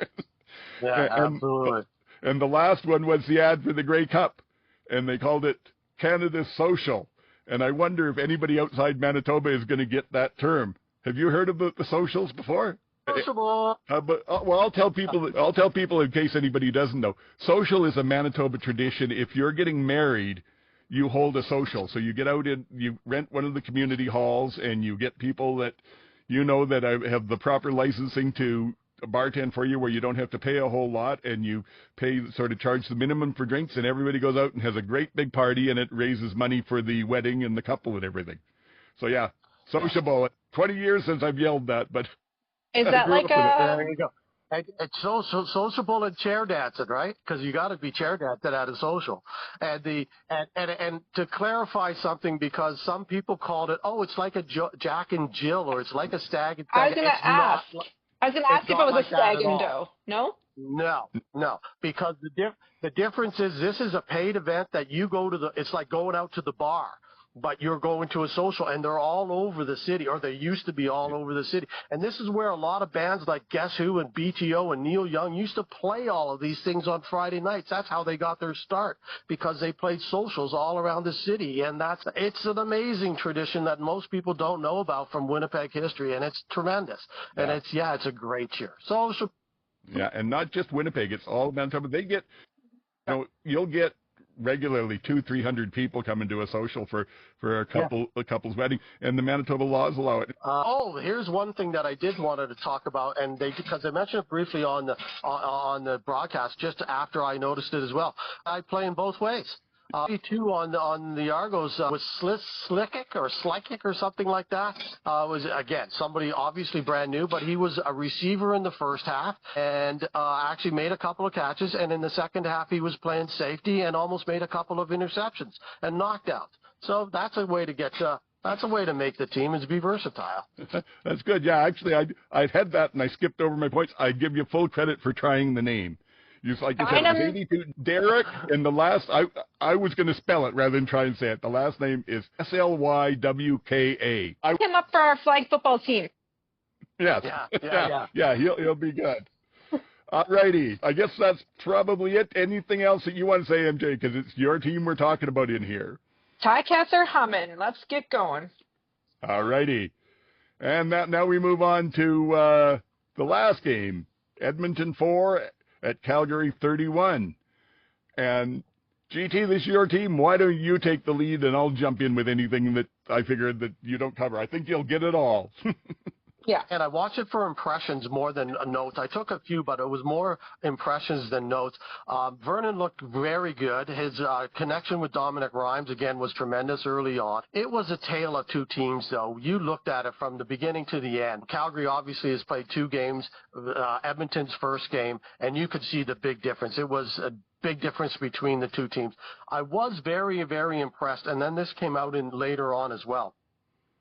Yeah, absolutely. And the last one was the ad for the Grey Cup, and they called it Canada's Social. And I wonder if anybody outside Manitoba is going to get that term. Have you heard of the socials before? Social. I'll tell people in case anybody doesn't know. Social is a Manitoba tradition. If you're getting married, you hold a social. So you get out and you rent one of the community halls, and you get people that that have the proper licensing to bartend for you, where you don't have to pay a whole lot, and you charge the minimum for drinks, and everybody goes out and has a great big party, and it raises money for the wedding and the couple and everything. So yeah, sociable. 20 years since I've yelled that, but. Is that like a... There you go. It's sociable and chair dancing, right? Because you got to be chair dancing at a social. And to clarify something, because some people called it, it's like a Jack and Jill, or it's like a stag and I was going to ask if it was a stag and doe. No? No, because the difference is this is a paid event that you go to it's like going out to the bar. but you're going to a social, and they're all over the city, or they used to be all over the city. And this is where a lot of bands like Guess Who and BTO and Neil Young used to play all of these things on Friday nights. That's how they got their start, because they played socials all around the city. And it's an amazing tradition that most people don't know about from Winnipeg history, and it's tremendous. And it's a great cheer. Social. Yeah, and not just Winnipeg, it's all Manitoba. They get, you'll get regularly 200-300 people coming to a social for a couple's wedding, and the Manitoba laws allow it. Here's one thing that I did wanted to talk about, and because I mentioned it briefly on the broadcast just after I noticed it as well. I play in both ways. E02 on the Argos was Slickick or something like that. Was, again, somebody obviously brand new, but he was a receiver in the first half and actually made a couple of catches. And in the second half, he was playing safety and almost made a couple of interceptions and knockdowns. So that's a way to get that's a way to make the team, is to be versatile. That's good. Yeah, actually, I'd had that and I skipped over my points. I give you full credit for trying the name. Like you said, it was 82. Derek, and the last, I was going to spell it rather than try and say it. The last name is Slywka. Him up for our flag football team. Yes. Yeah, he'll be good. All righty. I guess that's probably it. Anything else that you want to say, MJ? Because it's your team we're talking about in here. Tie-cats are humming. Let's get going. All righty. And now we move on to the last game. Edmonton 4 at Calgary 31. And GT, this is your team. Why don't you take the lead, and I'll jump in with anything that I figured that you don't cover. I think you'll get it all. Yeah, and I watched it for impressions more than notes. I took a few, but it was more impressions than notes. Vernon looked very good. His connection with Dominic Rhymes, again, was tremendous early on. It was a tale of two teams, though. You looked at it from the beginning to the end. Calgary obviously has played 2 games, Edmonton's first game, and you could see the big difference. It was a big difference between the two teams. I was very, very impressed, and then this came out in later on as well.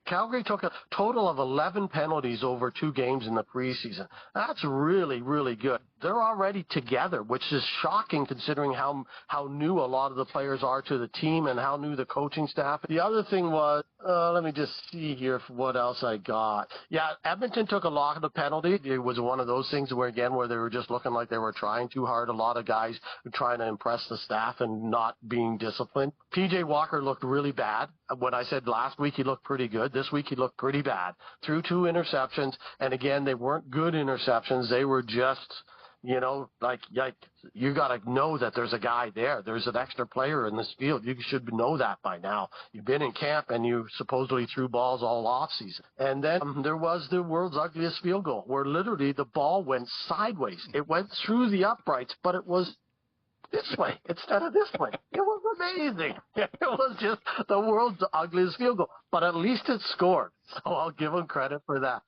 Calgary took a total of 11 penalties over 2 games in the preseason. That's really, really good. They're already together, which is shocking considering how new a lot of the players are to the team and how new the coaching staff. The other thing was, let me just see here what else I got. Yeah, Edmonton took a lot of the penalty. It was one of those things where they were just looking like they were trying too hard. A lot of guys were trying to impress the staff and not being disciplined. PJ Walker looked really bad. When I said last week he looked pretty good, this week he looked pretty bad. Threw 2 interceptions, and again, they weren't good interceptions. They were just, like you got to know that there's a guy there. There's an extra player in this field. You should know that by now. You've been in camp, and you supposedly threw balls all off season. And then there was the world's ugliest field goal, where literally the ball went sideways. It went through the uprights, but it was this way instead of this way. It was amazing. It was just the world's ugliest field goal, but at least it scored. So I'll give him credit for that.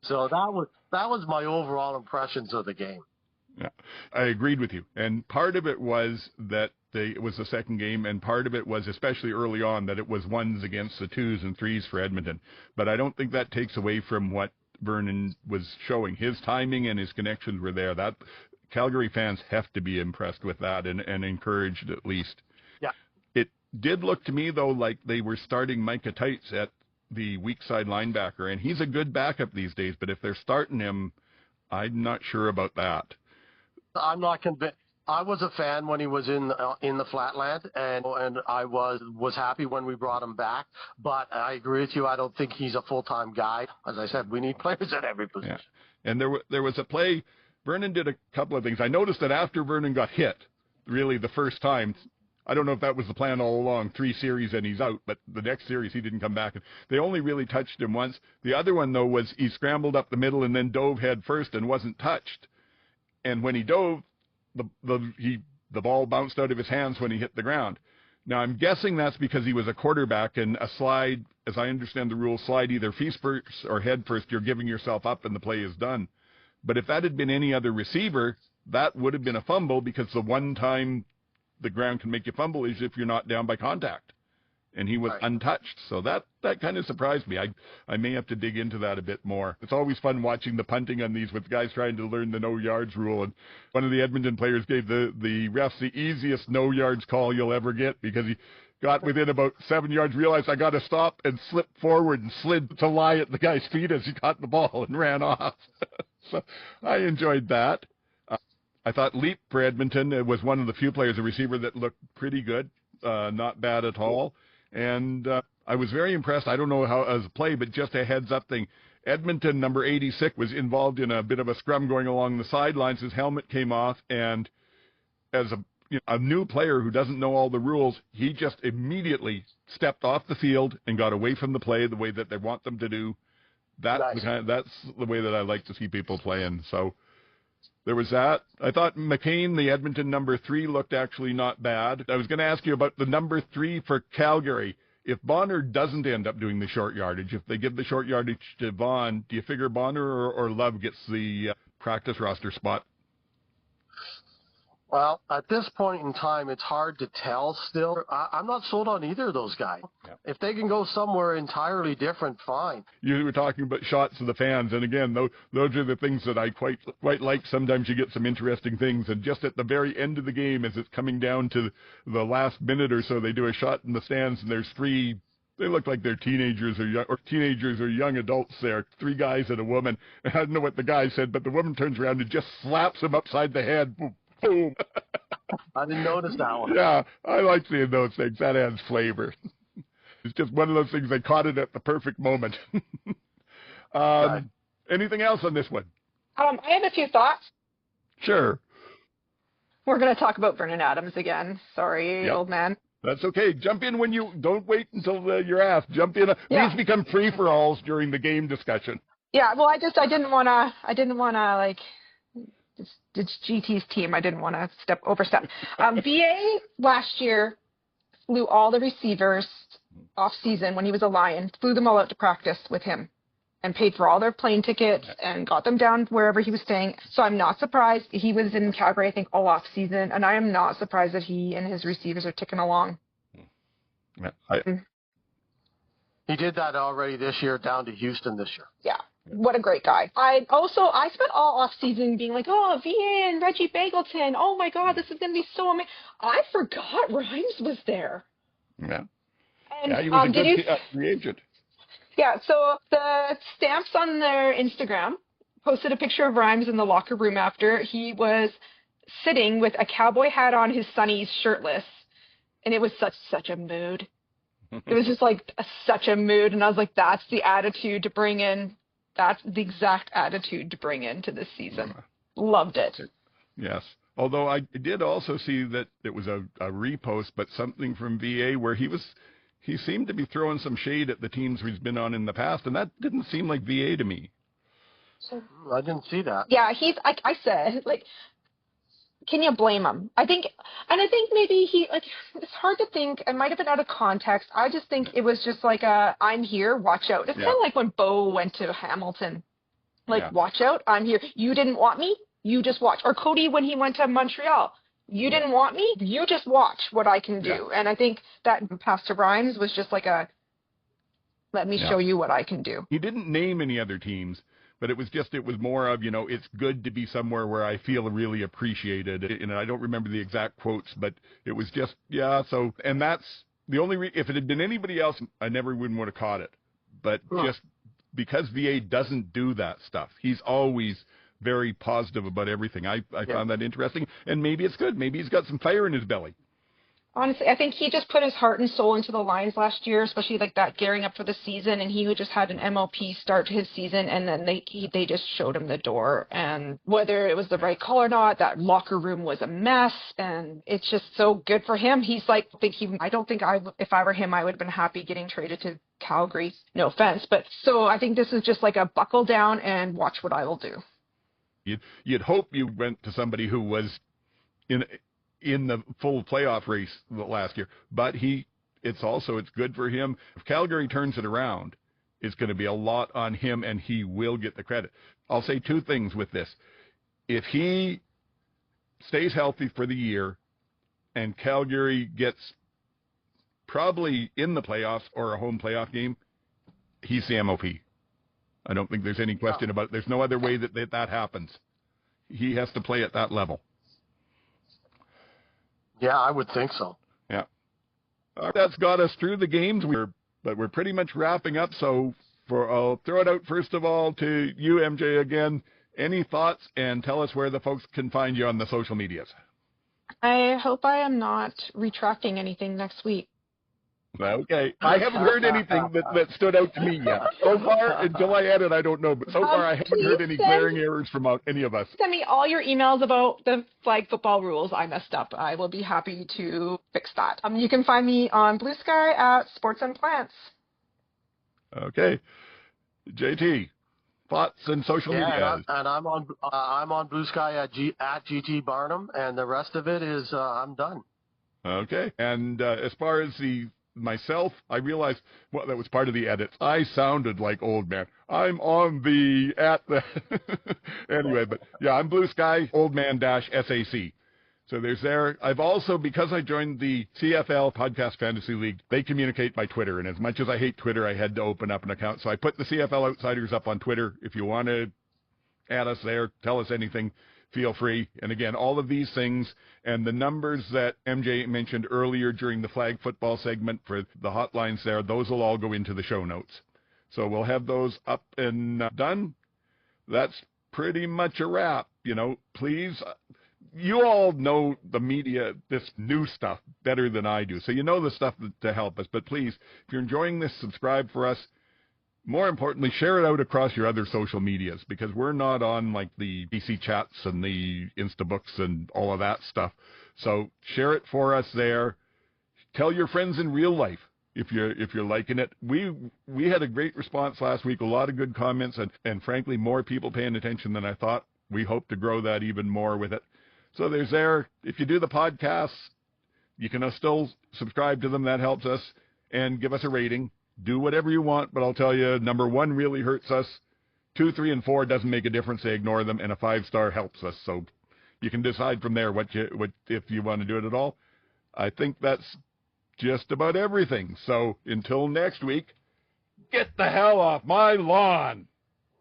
So that was my overall impressions of the game. Yeah, I agreed with you. And part of it was that it was the second game, and part of it was, especially early on, that it was 1s against the 2s and 3s for Edmonton. But I don't think that takes away from what Vernon was showing. His timing and his connections were there. That Calgary fans have to be impressed with that and encouraged at least. Yeah. It did look to me, though, like they were starting Micah Tights at the weak side linebacker, and he's a good backup these days, but if they're starting him, I'm not sure about that. I'm not convinced. I was a fan when he was in the Flatland, and I was happy when we brought him back, but I agree with you. I don't think he's a full-time guy. As I said, we need players at every position. Yeah. And there was a play. Vernon did a couple of things. I noticed that after Vernon got hit, really the first time, I don't know if that was the plan all along, 3 series and he's out, but the next series he didn't come back. They only really touched him once. The other one, though, was he scrambled up the middle and then dove head first and wasn't touched. And when he dove, the ball bounced out of his hands when he hit the ground. Now, I'm guessing that's because he was a quarterback, and a slide, as I understand the rule, slide either feet first or head first, you're giving yourself up and the play is done. But if that had been any other receiver, that would have been a fumble, because the one time the ground can make you fumble is if you're not down by contact. And he was untouched. So that kind of surprised me. I may have to dig into that a bit more. It's always fun watching the punting on these with guys trying to learn the no yards rule. And one of the Edmonton players gave the refs the easiest no yards call you'll ever get, because got within about 7 yards, realized I got to stop, and slipped forward and slid to lie at the guy's feet as he caught the ball and ran off. So I enjoyed that. I thought Leap for Edmonton was one of the few players, a receiver that looked pretty good, not bad at all. And I was very impressed. I don't know how as a play, but just a heads-up thing. Edmonton, number 86, was involved in a bit of a scrum going along the sidelines. His helmet came off, and as a new player who doesn't know all the rules, he just immediately stepped off the field and got away from the play the way that they want them to do. That's the way that I like to see people playing. So there was that. I thought McCain, the Edmonton number 3, looked actually not bad. I was going to ask you about the number 3 for Calgary. If Bonner doesn't end up doing the short yardage, if they give the short yardage to Vaughn, do you figure Bonner or Love gets the practice roster spot? Well, at this point in time, it's hard to tell still. I'm not sold on either of those guys. Yeah. If they can go somewhere entirely different, fine. You were talking about shots of the fans, and again, those are the things that I quite like. Sometimes you get some interesting things, and just at the very end of the game, as it's coming down to the last minute or so, they do a shot in the stands, and there's 3. They look like they're teenagers or young adults there. 3 guys and a woman. And I don't know what the guy said, but the woman turns around and just slaps him upside the head. Boom. Boom. I didn't notice that one. Yeah, I like seeing those things. That adds flavor. It's just one of those things. They caught it at the perfect moment. Right. Anything else on this one? I have a few thoughts. Sure. We're going to talk about Vernon Adams again. Sorry, old man. That's okay. Jump in when you don't wait until you're asked. Jump in. These become free-for-alls during the game discussion. Yeah. Well, I didn't want to like. It's GT's team. I didn't want to overstep. VA last year flew all the receivers off season when he was a Lion, flew them all out to practice with him and paid for all their plane tickets and got them down wherever he was staying. So I'm not surprised. He was in Calgary, I think, all off season, and I am not surprised that he and his receivers are ticking along. He did that already this year down to Houston this year. Yeah. What a great guy. I spent all off season being like, oh, VA and Reggie Bagleton. Oh my God, this is going to be so amazing. I forgot Rhymes was there. Yeah. And, he was a good free agent. Yeah. So the Stamps on their Instagram posted a picture of Rhymes in the locker room after. He was sitting with a cowboy hat on, his sunnies shirtless. And it was such a mood. It was just like such a mood. And I was like, that's the attitude to bring in. That's the exact attitude to bring into this season. Loved it. Yes. Although I did also see that it was a repost, but something from VA where he seemed to be throwing some shade at the teams he's been on in the past, and that didn't seem like VA to me. I didn't see that. Yeah, I said, like, can you blame him? I think maybe it's hard to think. It might have been out of context. I just think it was just like I'm here, watch out. It's kind of like when Bo went to Hamilton. Watch out, I'm here. You didn't want me, you just watch. Or Cody when he went to Montreal. You didn't want me, you just watch what I can do. And I think that pass to Rhymes was just like let me show you what I can do. He didn't name any other teams. But it was more of, it's good to be somewhere where I feel really appreciated. And I don't remember the exact quotes, but it was just, so, and that's the only, if it had been anybody else, I never would have caught it. But just because VA doesn't do that stuff, he's always very positive about everything. I found that interesting. And maybe it's good. Maybe he's got some fire in his belly. Honestly, I think he just put his heart and soul into the Lions last year, especially like that gearing up for the season. And he just had an MLP start to his season, and then they just showed him the door. And whether it was the right call or not, that locker room was a mess, and it's just so good for him. He's like, if I were him, I would have been happy getting traded to Calgary. No offense, but so I think this is just like a buckle down and watch what I will do. You'd hope you went to somebody who was in the full playoff race last year, but it's good for him. If Calgary turns it around, it's going to be a lot on him, and he will get the credit. I'll say 2 things with this. If he stays healthy for the year and Calgary gets probably in the playoffs or a home playoff game, he's the MOP. I don't think there's any question about it. There's no other way that happens. He has to play at that level. Yeah, I would think so. Yeah. That's got us through the games. But we're pretty much wrapping up. So I'll throw it out first of all to you, MJ, again. Any thoughts, and tell us where the folks can find you on the social medias. I hope I am not retracting anything next week. Okay. I haven't heard anything that stood out to me yet. So far, until I edit, I don't know. But so far, I haven't heard any glaring errors from any of us. Send me all your emails about the flag football rules I messed up. I will be happy to fix that. You can find me on Blue Sky at Sports and Plants. Okay. JT, thoughts and social media. And I'm on Blue Sky at GT Barnum, and the rest of it is I'm done. Okay. And as far as myself, I realized, well, that was part of the edits. I sounded like Oldman. I'm on anyway, but yeah, I'm Blue Sky, Oldman-SAC. So there's there. I've also, because I joined the CFL Podcast Fantasy League, they communicate by Twitter. And as much as I hate Twitter, I had to open up an account. So I put the CFL Outsiders up on Twitter. If you want to add us there, tell us anything, feel free. And again, all of these things and the numbers that MJ mentioned earlier during the flag football segment for the hotlines there, those will all go into the show notes. So we'll have those up and done. That's pretty much a wrap. Please, you all know the media, this new stuff, better than I do. So you know the stuff to help us. But please, if you're enjoying this, subscribe for us. More importantly, share it out across your other social medias, because we're not on like the BC chats and the Instabooks and all of that stuff. So share it for us there. Tell your friends in real life if you're liking it. We had a great response last week, a lot of good comments, and frankly, more people paying attention than I thought. We hope to grow that even more with it. So there's there. If you do the podcasts, you can still subscribe to them. That helps us. And give us a rating. Do whatever you want, but I'll tell you, number 1 really hurts us. 2, 3, and 4 doesn't make a difference. They ignore them, and a 5-star helps us. So you can decide from there if you want to do it at all. I think that's just about everything. So until next week, get the hell off my lawn.